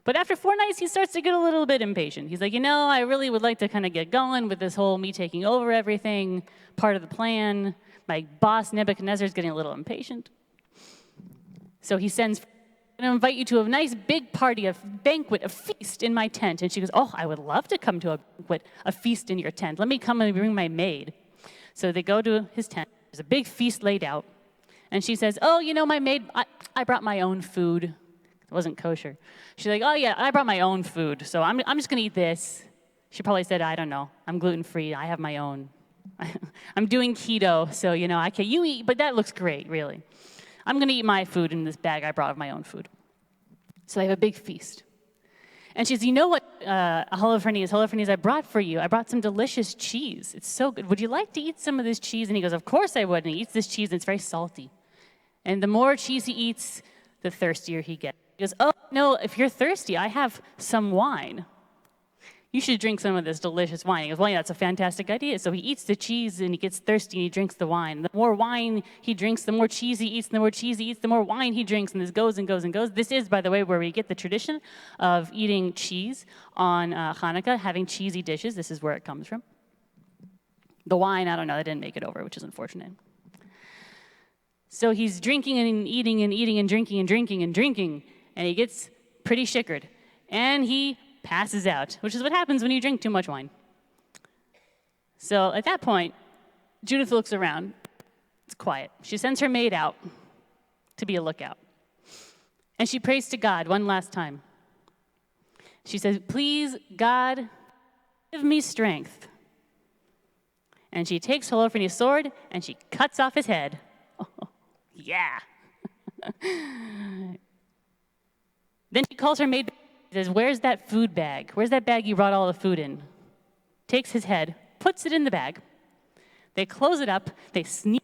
But after 4 nights, he starts to get a little bit impatient. He's like, I really would like to kind of get going with this whole me taking over everything, part of the plan. My boss, Nebuchadnezzar, is getting a little impatient. So he sends, I'm going to invite you to a nice big party, a banquet, a feast in my tent. And she goes, oh, I would love to come to a banquet, a feast in your tent. Let me come and bring my maid. So they go to his tent. There's a big feast laid out. And she says, oh, my maid, I brought my own food. It wasn't kosher. She's like, oh, yeah, I brought my own food, so I'm just going to eat this. She probably said, I don't know. I'm gluten-free. I have my own. I'm doing keto, so, I can't. You eat, but that looks great, really. I'm going to eat my food in this bag I brought of my own food. So they have a big feast. And she says, you know what, Holofernes, I brought for you. I brought some delicious cheese. It's so good. Would you like to eat some of this cheese? And he goes, of course I would. And he eats this cheese, and it's very salty. And the more cheese he eats, the thirstier he gets. He goes, oh, no, if you're thirsty, I have some wine. You should drink some of this delicious wine. He goes, well, yeah, that's a fantastic idea. So he eats the cheese, and he gets thirsty, and he drinks the wine. The more wine he drinks, the more cheese he eats. The more cheese he eats, the more wine he drinks. And this goes and goes and goes. This is, by the way, where we get the tradition of eating cheese on Hanukkah, having cheesy dishes. This is where it comes from. The wine, I don't know, that didn't make it over, which is unfortunate. So he's drinking and eating and eating and drinking and drinking and drinking, and he gets pretty shickered. And he passes out, which is what happens when you drink too much wine. So at that point, Judith looks around. It's quiet. She sends her maid out to be a lookout. And she prays to God one last time. She says, please, God, give me strength. And she takes Holofernes' sword, and she cuts off his head. Yeah. Then she calls her maid, says, where's that food bag? Where's that bag you brought all the food in? Takes his head, puts it in the bag. They close it up. They sneak.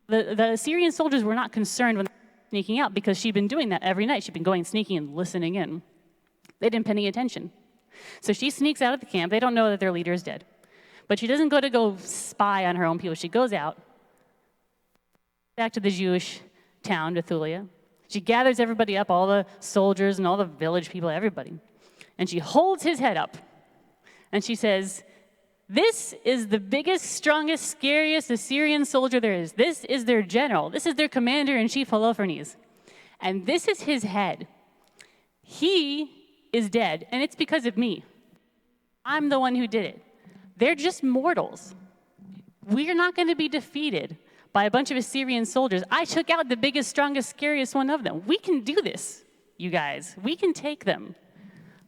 The Assyrian soldiers were not concerned when they were sneaking out because she'd been doing that every night. She'd been going sneaking and listening in. They didn't pay any attention. So she sneaks out of the camp. They don't know that their leader is dead. But she doesn't go spy on her own people. She goes out back to the Jewish town, Bethulia. She gathers everybody up, all the soldiers and all the village people, everybody. And she holds his head up. And she says, this is the biggest, strongest, scariest Assyrian soldier there is. This is their general. This is their commander-in-chief, Holofernes. And this is his head. He is dead, and it's because of me. I'm the one who did it. They're just mortals. We're not going to be defeated by a bunch of Assyrian soldiers. I took out the biggest, strongest, scariest one of them. We can do this, you guys. We can take them.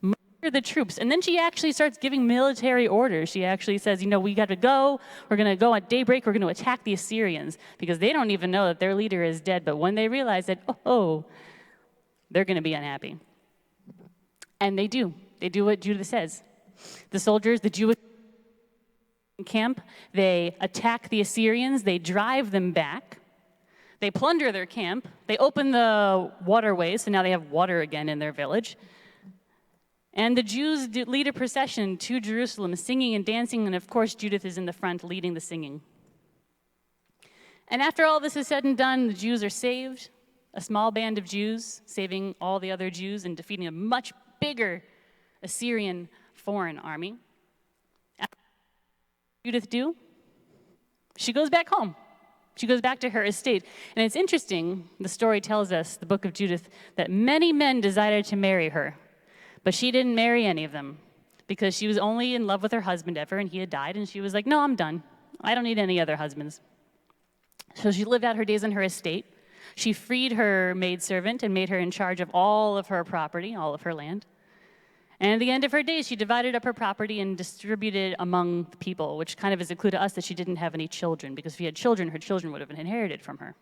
Murder the troops. And then she actually starts giving military orders. She actually says, we got to go. We're going to go at daybreak. We're going to attack the Assyrians because they don't even know that their leader is dead. But when they realize that, they're going to be unhappy. And they do. They do what Judah says. The soldiers, the Jewish camp, they attack the Assyrians, they drive them back, they plunder their camp, they open the waterways, so now they have water again in their village. And the Jews lead a procession to Jerusalem, singing and dancing, and of course Judith is in the front leading the singing. And after all this is said and done, the Jews are saved, a small band of Jews saving all the other Jews and defeating a much bigger Assyrian foreign army. Judith do? She goes back home. She goes back to her estate. And it's interesting, the story tells us, the book of Judith, that many men desired to marry her, but she didn't marry any of them because she was only in love with her husband ever, and he had died, and she was like, no, I'm done. I don't need any other husbands. So she lived out her days on her estate. She freed her maidservant and made her in charge of all of her property, all of her land. And at the end of her days, she divided up her property and distributed among the people, which kind of is a clue to us that she didn't have any children, because if she had children, her children would have been inherited from her.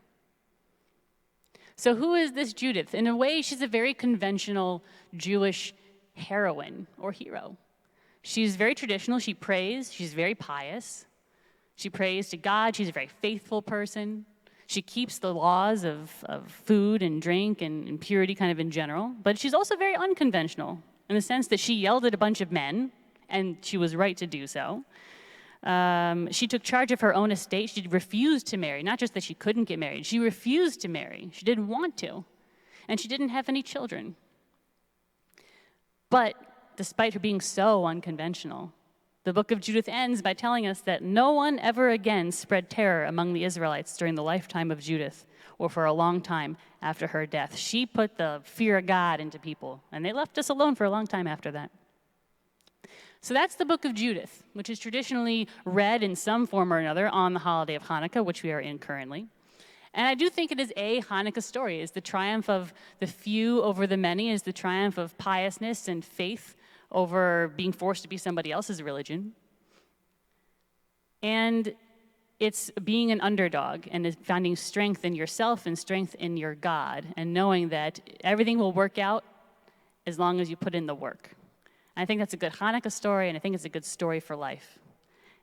So who is this Judith? In a way, she's a very conventional Jewish heroine or hero. She's very traditional. She prays. She's very pious. She prays to God. She's a very faithful person. She keeps the laws of food and drink and purity kind of in general. But she's also very unconventional, in the sense that she yelled at a bunch of men, and she was right to do so. She took charge of her own estate. She refused to marry. Not just that she couldn't get married. She refused to marry. She didn't want to. And she didn't have any children. But despite her being so unconventional, the book of Judith ends by telling us that no one ever again spread terror among the Israelites during the lifetime of Judith, or for a long time after her death. She put the fear of God into people, and they left us alone for a long time after that. So that's the book of Judith, which is traditionally read in some form or another on the holiday of Hanukkah, which we are in currently. And I do think it is a Hanukkah story. It's the triumph of the few over the many. It's the triumph of piousness and faith over being forced to be somebody else's religion. And it's being an underdog and finding strength in yourself and strength in your God and knowing that everything will work out as long as you put in the work. I think that's a good Hanukkah story, and I think it's a good story for life.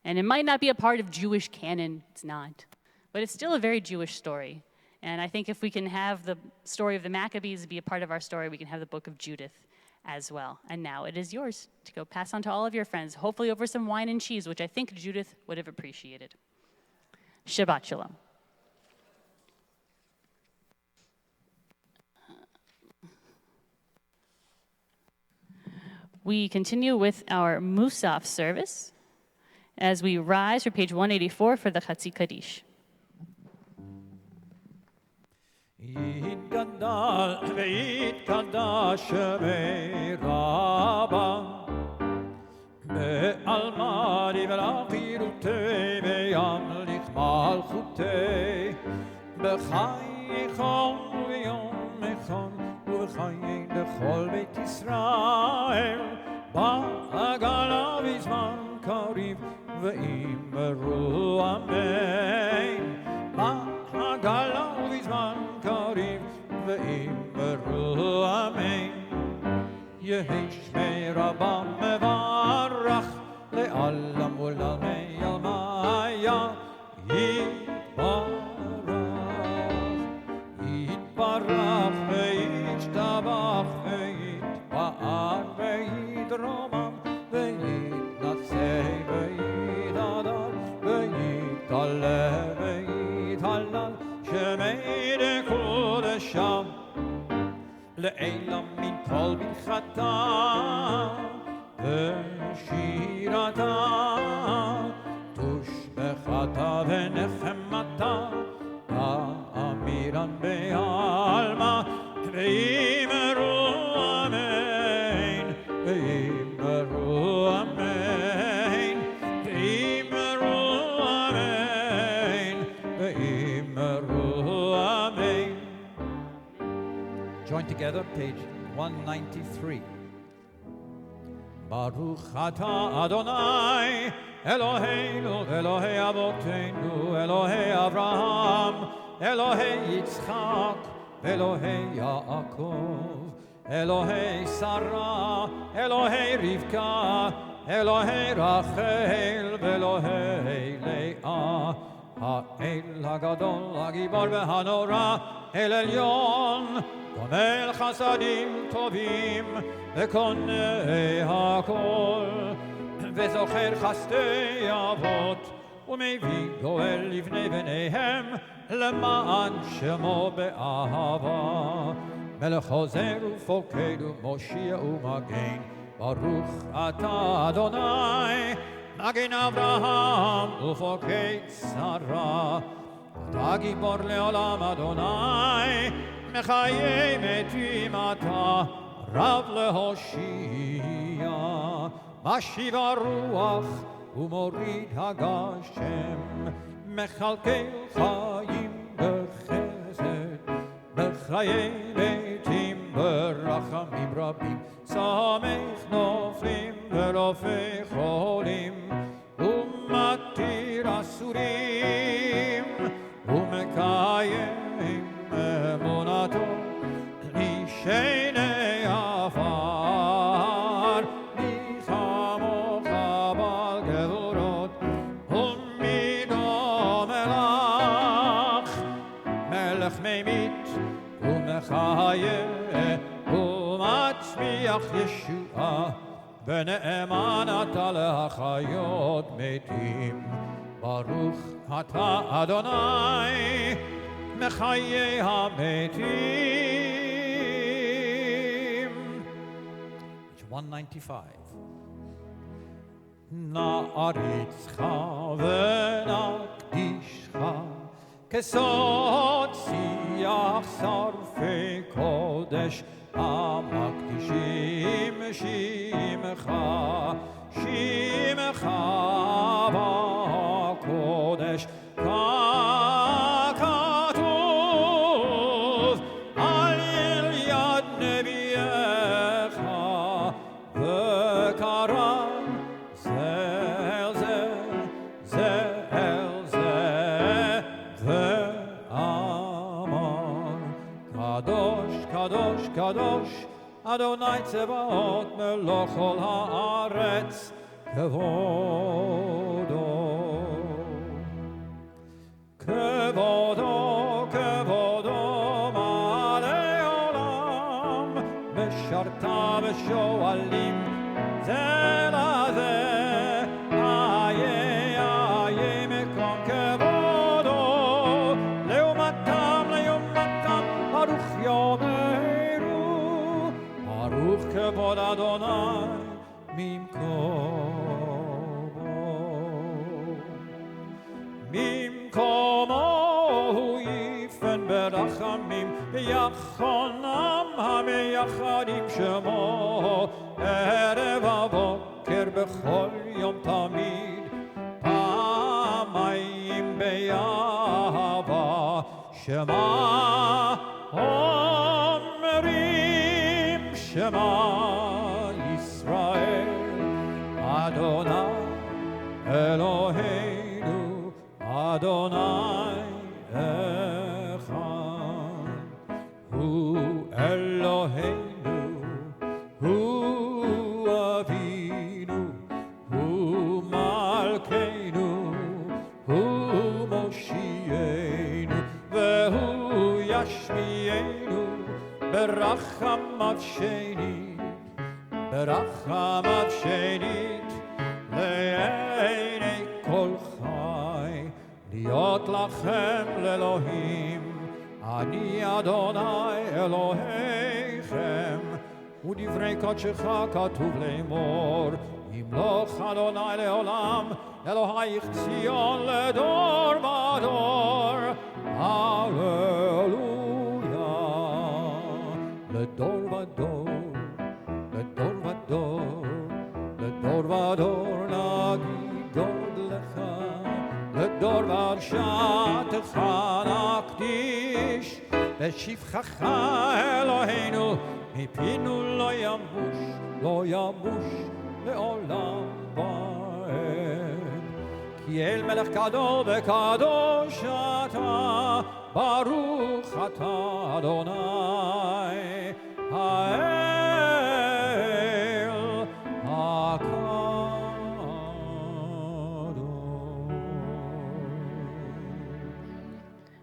And it might not be a part of Jewish canon, it's not, but it's still a very Jewish story. And I think if we can have the story of the Maccabees be a part of our story, we can have the book of Judith as well. And now it is yours to go pass on to all of your friends, hopefully over some wine and cheese, which I think Judith would have appreciated. Shabbat Shalom. We continue with our Musaf service as we rise for page 184 for the Chatzi Kaddish. יתגדל ויתקדש שמי רבה בעלמא דברה חירותי וימליך מלכותי בחייכם ויומכם ובחיי לכל בית ישראל בעגלה בזמן קריב ואמרו אמן בעגלה ובזמן זמן קריב ואמרו אמן. יהי שמי רבם מברך לעלם ולעלמי עלמיה יתברך וישתבח ויתפאר ויתרומם ויתנשא ויתהדר ויתעלה ויתהלל שמי דקודשם לעילם מן כל ברכתה ושירתה תושבחתה ונחמתה האמירן בעלמא ואמרו אמן ואמרו אמן ואמרו אמן ואמרו אמן. Join together, page 193. Baruch atah Adonai Eloheinu Elohei Avotenu Elohei Avraham Elohei Yitzchak Elohei Yaakov Elohei Sarah Elohei Rivka Elohei Rachel Elohei Leah Ha'el HaGadol HaGibor VeHanora El Elyon גומל חסדים טובים וקונה הכל וזוכר חסדי אבות ומביא גואל לבני בניהם למען שמו באהבה מלך חוזר ופוקד ומושיע ומגן ברוך אתה אדוני מגן אברהם ופוקד שרה אתה גיבור לעולם אדוני מחיי מתים אתה רב להושיע משיב הרוח ומוריד הגשם מחלקי חיים בחסד בחיי מתים ברחמים רבים סומך נופלים ורופא חולים ומתיר אסורים ומקיים אמונתו נשעני עפר מי כמוך בעל גבורות ומי דומה לך מלך ממית ומחיה ומצמיח ישועה ונאמן אתה להחיות מתים ברוך אתה אדוני מחיי המתים. 195. נעריצך ונקדישך כסוד שיח שרפי קודש המקדישים שמך שמך בקודש ככתוב על יד נביאך וקרא זה אל זה זה אל זה ואמר קדוש קדוש קדוש אדוני צבאות מלוך כל הארץ כבודו כבודו כבודו מלא עולם משרתה ושואלים זה לזה איה איה מקום כבודו לעומתם לעומתם ברוך יאמרו ברוך כבוד אדוני ממקומו הוא יפן ברחמים ויחונם המייחדים שמו ערב הבוקר בכל יום תמיד פעמיים באהבה שמה אומרים שמה ישראל אדוני אלוהינו אדוני אחד. Eloheinu, Hu Avinu, Hu Malkeinu, Hu Moshienu, Vehu Yashmienu, Berachamav Shenit, Berachamav Shenit, Le'enei Kol Chai, Liot Lachem Le'Elohim, Ani Adonai Elohechem, Udivrei Kodshecha Katuv Le'emor, Yimloch Adonai Le'olam, Elohayich Tzion Le'dor Vador, Hallelujah, Le'dor Vador, Le'dor Vador, Le'dor Vador Nagid God Lecha, Le'dor Vadshatecha Nakdish, B'shivchacha Eloheinu, Mipinu lo yamush le'olam va'ed. Ki el melech gadol v'kadosh ata, Baruch ata Adonai, ha'el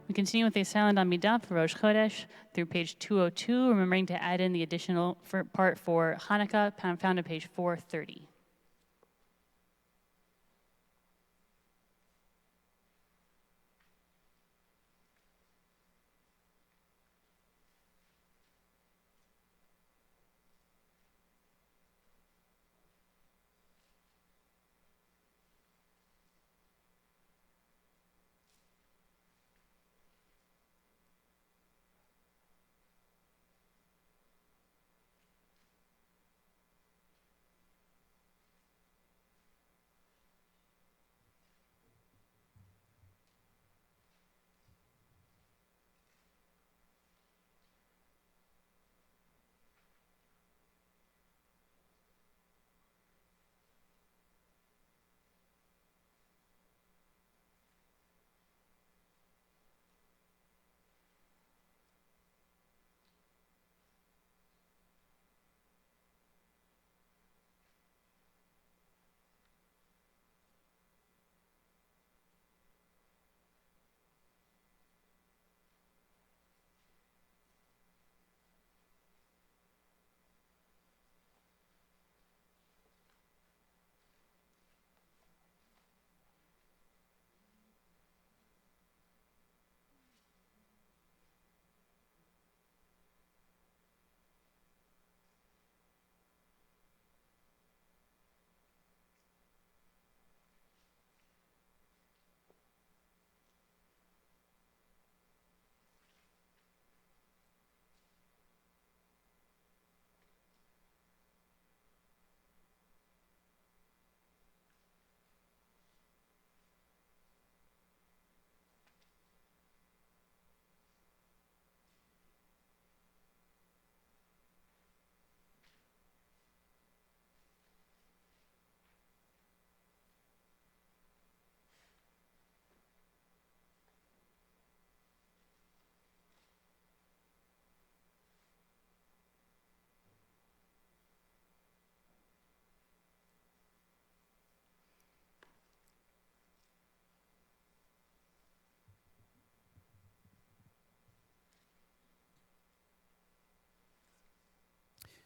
We continue with the silent Amidah for Rosh Chodesh through page 202, remembering to add in the additional part for Hanukkah, found on page 430.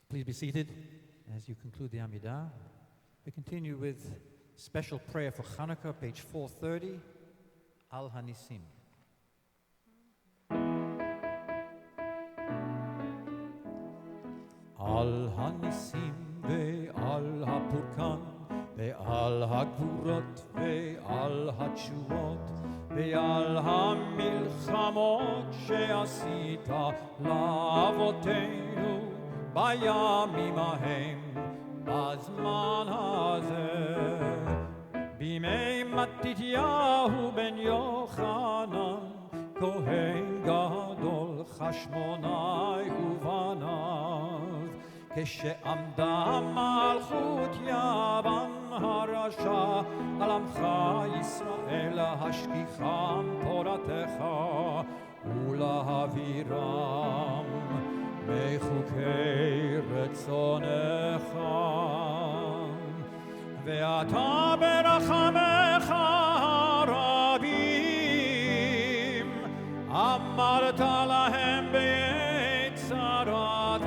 Please be seated as you conclude the Amidah. We continue with special prayer for Hanukkah, page 430, Al Hanisim. Al Hanisim ve'al hapurkan ve'al hagvurot ve'al hatshuot ve'al hamilchamot she'asita la'avoteinu בימים ההם, בזמן הזה, בימי מתתיהו בן יוחנן, כהן גדול חשמונאי ובניו, כשעמדה מלכות יוון הרשע, על עמך ישראל להשכיחם תורתך ולהעבירם מחוקי רצונך, ואתה ברחמך הרבים אמרת להם בעת צרתם,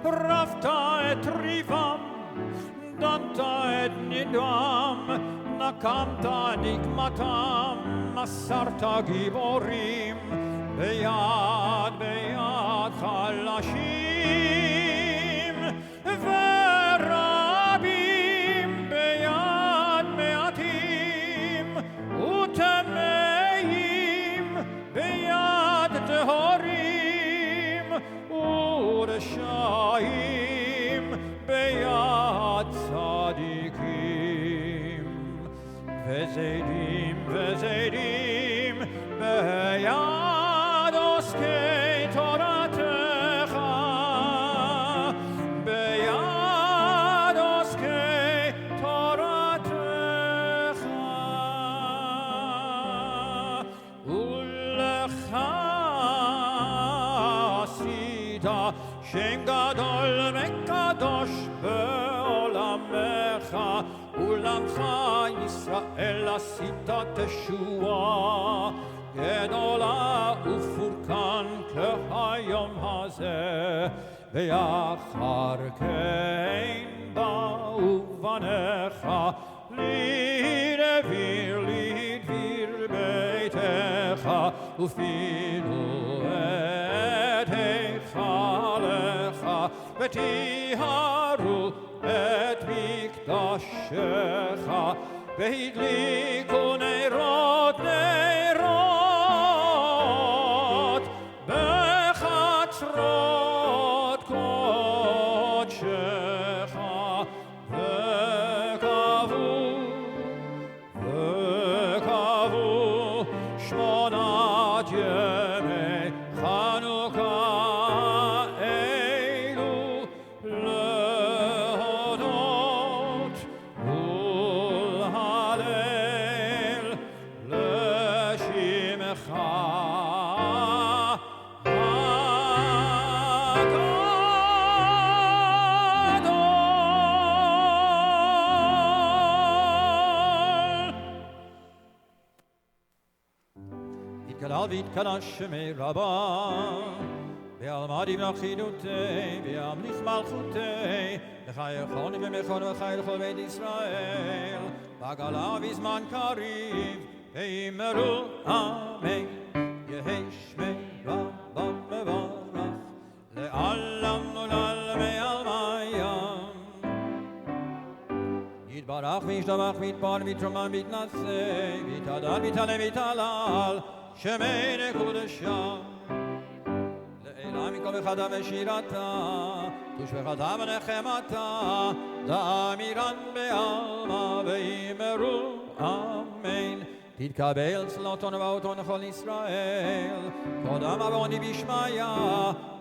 רפת את ריבם, דנת את נדם, נקמת נקמתם, מסרת גיבורים, ביד ביד חלשים, ורבים ביד מעטים, וטמאים ביד טהורים, ורשעים ביד צדיקים, וזדים וזדים ביד עוסקי תורתך, ביד עוסקי תורתך, ולך עשית שם גדול וקדוש בעולמך, ולעמך ישראל עשית תשועה גדולה ופורקן כהיום הזה, ואחר כן באו בניך לדביר ביתך, ופינו את היכלך, וטיהרו את מקדשך, והדליקו נרות בחצרות קודשך, וקבעו 8 ימי חנוכה אלו להודות ולהלל לשמך יתגדל ויתקדש שמי רבה, בעלמא דבנה חילותי, וימליך מלכותי, לחי יכולני ומכון וחי לכל בית ישראל, בגלה בזמן קריב, ואמרו אמן, יהי שמי רבה מברך, לעולם ולעלמי עלמיים. יתברך וישתבח ויתפאר ויתרומם ויתנשא, ויתהדר ויתהלל ויתהלל, שמי לקודשה. לעילה מכל וחדה ושירתה, תושבחתה ונחמתה, לאמירן בעלמא, ואמרו אמן. תתקבל צלותון ואותון לכל ישראל, קודם עווני בשמיה,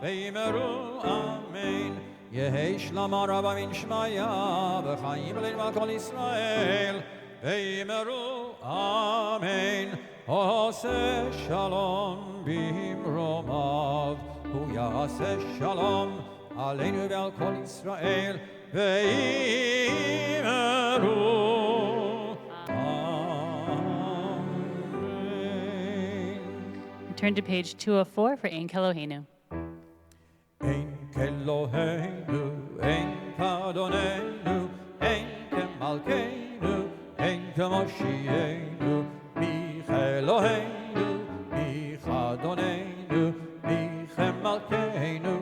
ואמרו אמן. יהי שלמה רבה מן שמיה, וחיים עלינו על כל ישראל, ואמרו אמן. עושה שלום במרומיו, הוא יעשה שלום עלינו ועל כל ישראל, ואמרו And turn to page 204 for Ein Kelohenu. Ein Kelohenu, Ein Kadonenu, Ein Kemalkeinu, Ein Kemoshienu, Elohenu, Adonenu, Malkeinu,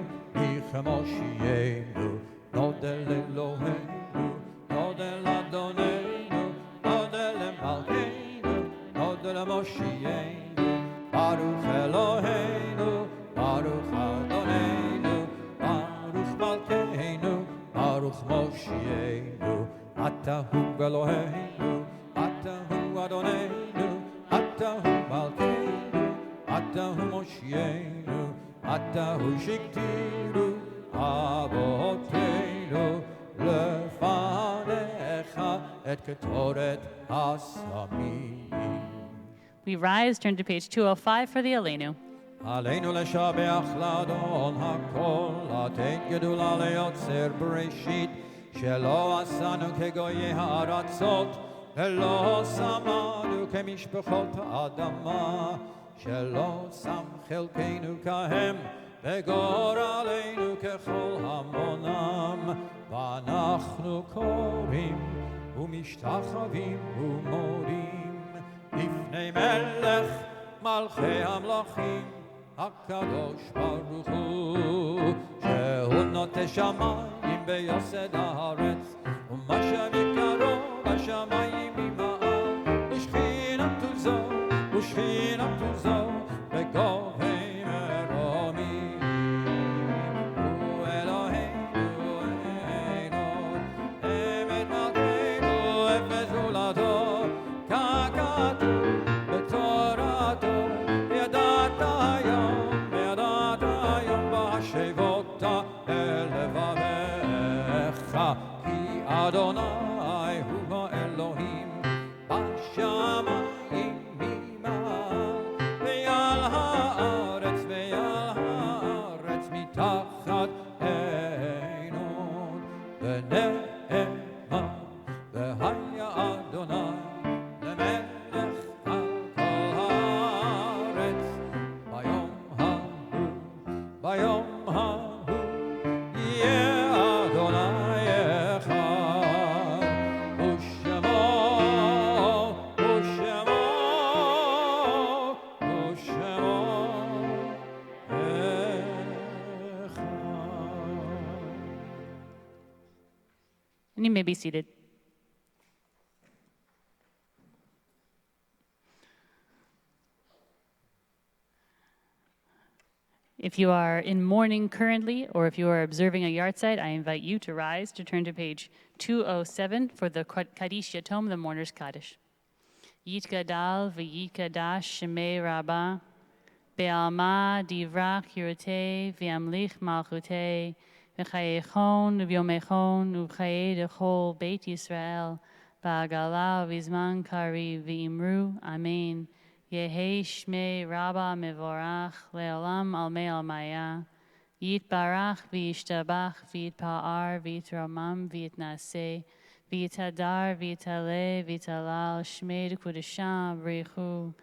Moshienu, Nodel Elohenu, Nodel Adonenu, Nodel Malkeinu, Nodel Moshienu, Baruch Elohenu, Baruch Adonenu, Baruch Malkeinu, Baruch Moshienu, Atahu Elohenu, Atahu Adonenu, Atahu Malkeinu, Atahu Moshienu, Atahu Shiktiru, Avoteinu, Lefanecha et Ketoret Hasamim. We rise, turn to page 205 for the Alenu. עלינו לשבח לאדון הכל, לתת גדולה ליוצר בראשית, שלא עשנו כגויי הארצות, ולא שמנו כמשפחות האדמה, שלא שם חלקנו כהם, וגורלנו ככל המונם, ואנחנו קוראים ומשתחווים ומודים לפני מלך מלכי המלכים, הקדוש ברוך הוא, שהוא נוטה שמיים ויוסד הארץ, ומה שמקרוב בשמיים ממעל, ושכינתו זו, ושכינתו זו, בגובה מרומים. הוא אלוהינו, אלוהינו, אמת מלכנו, אפס זולתו, ככתוב בתורתו, ידעת היום בהשבות אל לבביך, כי אדוני הוא האלוהים בשמיים ממעל, ועל הארץ מתחת עינו, ונאמר והיה אדוני למלך על כל הארץ, ביום ההוא יהיה אדוני אחד, ושמו אחד. And you may be seated. If you are in mourning currently, or if you are observing a yard site, I invite you to rise to turn to page 207 for the Kaddish Yatom, the Mourner's Kaddish. Yitgadal v'yitgadash shemei Rabbah, be'alma divrach yirutei v'yamlich malchutei, v'chayechon v'yomechon v'chayei dechol Beit Yisrael, ba'agala v'izman kari v'imru, Amen. Yehi shmei Rabbah mevorach le'olam almei almaya, yitbarach v'yishtabach v'yitpa'ar v'yitramam v'yitnaseh, v'yitadar v'yitale v'yitalal shmei d'kudasham v'richu,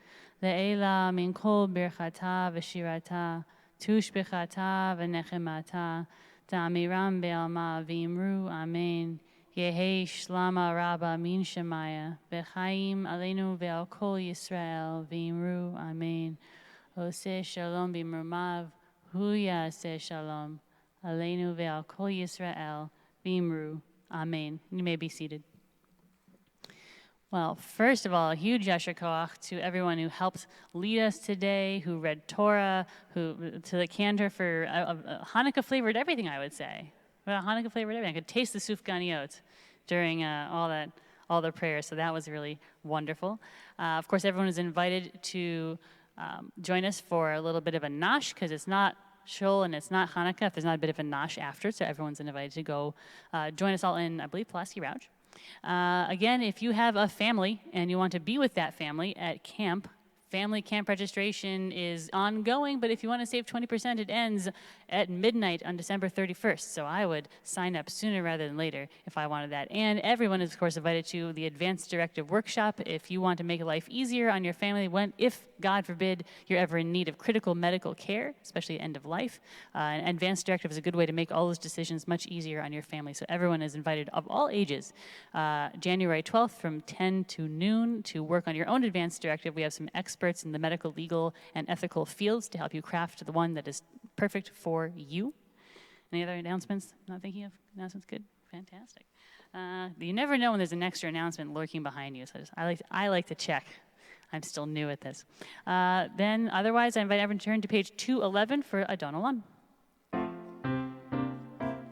le'ela min kol birchata v'shirata, tushbechata v'nechemata, ta'amiram be'alma v'imru, Amen. Yehi shlama Rabbah min shemaya, v'chaim aleinu ve'al kol Yisrael, v'imru, Amen. Oseh shalom b'mrumav, hu yaseh shalom, aleinu ve'al kol Yisrael, v'imru, Amen. You may be seated. Well, first of all, a huge yasher koach to everyone who helped lead us today, who read Torah, to the cantor for Hanukkah-flavored everything, I would say. Well, Hanukkah-flavored everything. I could taste the sufganiyot during all the prayers, so that was really wonderful. Of course, everyone is invited to join us for a little bit of a nash, because it's not Shul and it's not Hanukkah if there's not a bit of a nash after, so everyone's invited to go join us all in, I believe, Pulaski Rouge. Again, if you have a family and you want to be with that family at camp, family camp registration is ongoing, but if you want to save 20%, it ends at midnight on December 31st. So I would sign up sooner rather than later if I wanted that. And everyone is, of course, invited to the Advanced Directive Workshop if you want to make life easier on your family if, God forbid, you're ever in need of critical medical care, especially end of life. An Advanced Directive is a good way to make all those decisions much easier on your family. So everyone is invited of all ages. January 12th from 10 to noon to work on your own Advanced Directive. We have some experts in the medical, legal, and ethical fields to help you craft the one that is perfect for you. Any other announcements? Not thinking of announcements? Good, fantastic. You never know when there's an extra announcement lurking behind you, so I like to check. I'm still new at this. Then, otherwise, I invite everyone to turn to page 211 for Adon Olam.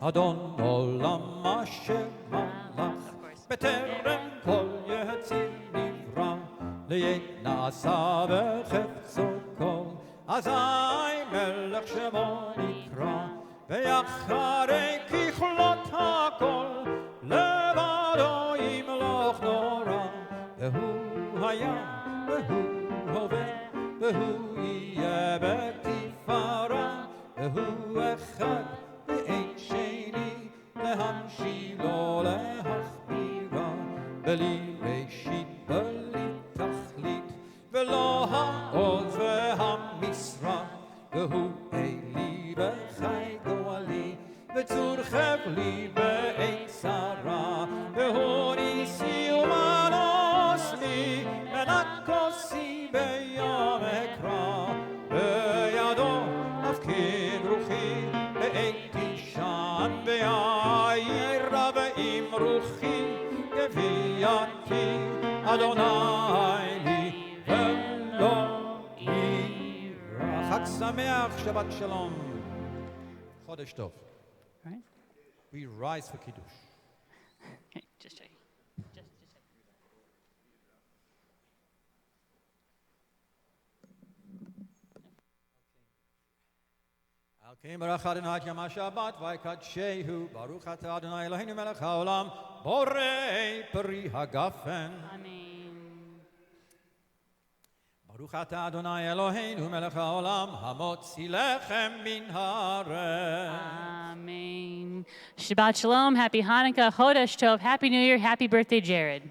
Adon Olam Asher Malach B'terem Kol Yetzir Nivra Li'et Na'asa B'chefzo Kol Azai Melech Shemo Nikra Ve'yacharei Kichlot HaKol Levado Yimloch Nora Ve'hu Hayam Ve'hu Hoveh Ve'hu Yeh B'ti והוא אלי וחי גואלי, וצור חבלי בעת צרה, והוא ניסי ומנוס לי, ונקוסי ביום אקרא, בידו אפקיד רוחי, בעת תשען ביער, ועם רוחי גבייתי, אדוני לי ולא יירא. חג שמח, שבת שלום. חודש טוב. Right. We rise for Kiddush. Okay, just checking. Just checking. Al Kim Barach Adonai Yom HaShabbat Vaykadshehu Baruch Atah Adonai Eloheinu Melech HaOlam Borei Peri HaGafen. Amen. Baruch Atah Adonai Eloheinu Melech HaOlam Hamotzi Lechem Min Haaretz. Amen. Shabbat Shalom. Happy Hanukkah. Chodesh Tov. Happy New Year. Happy birthday, Jared.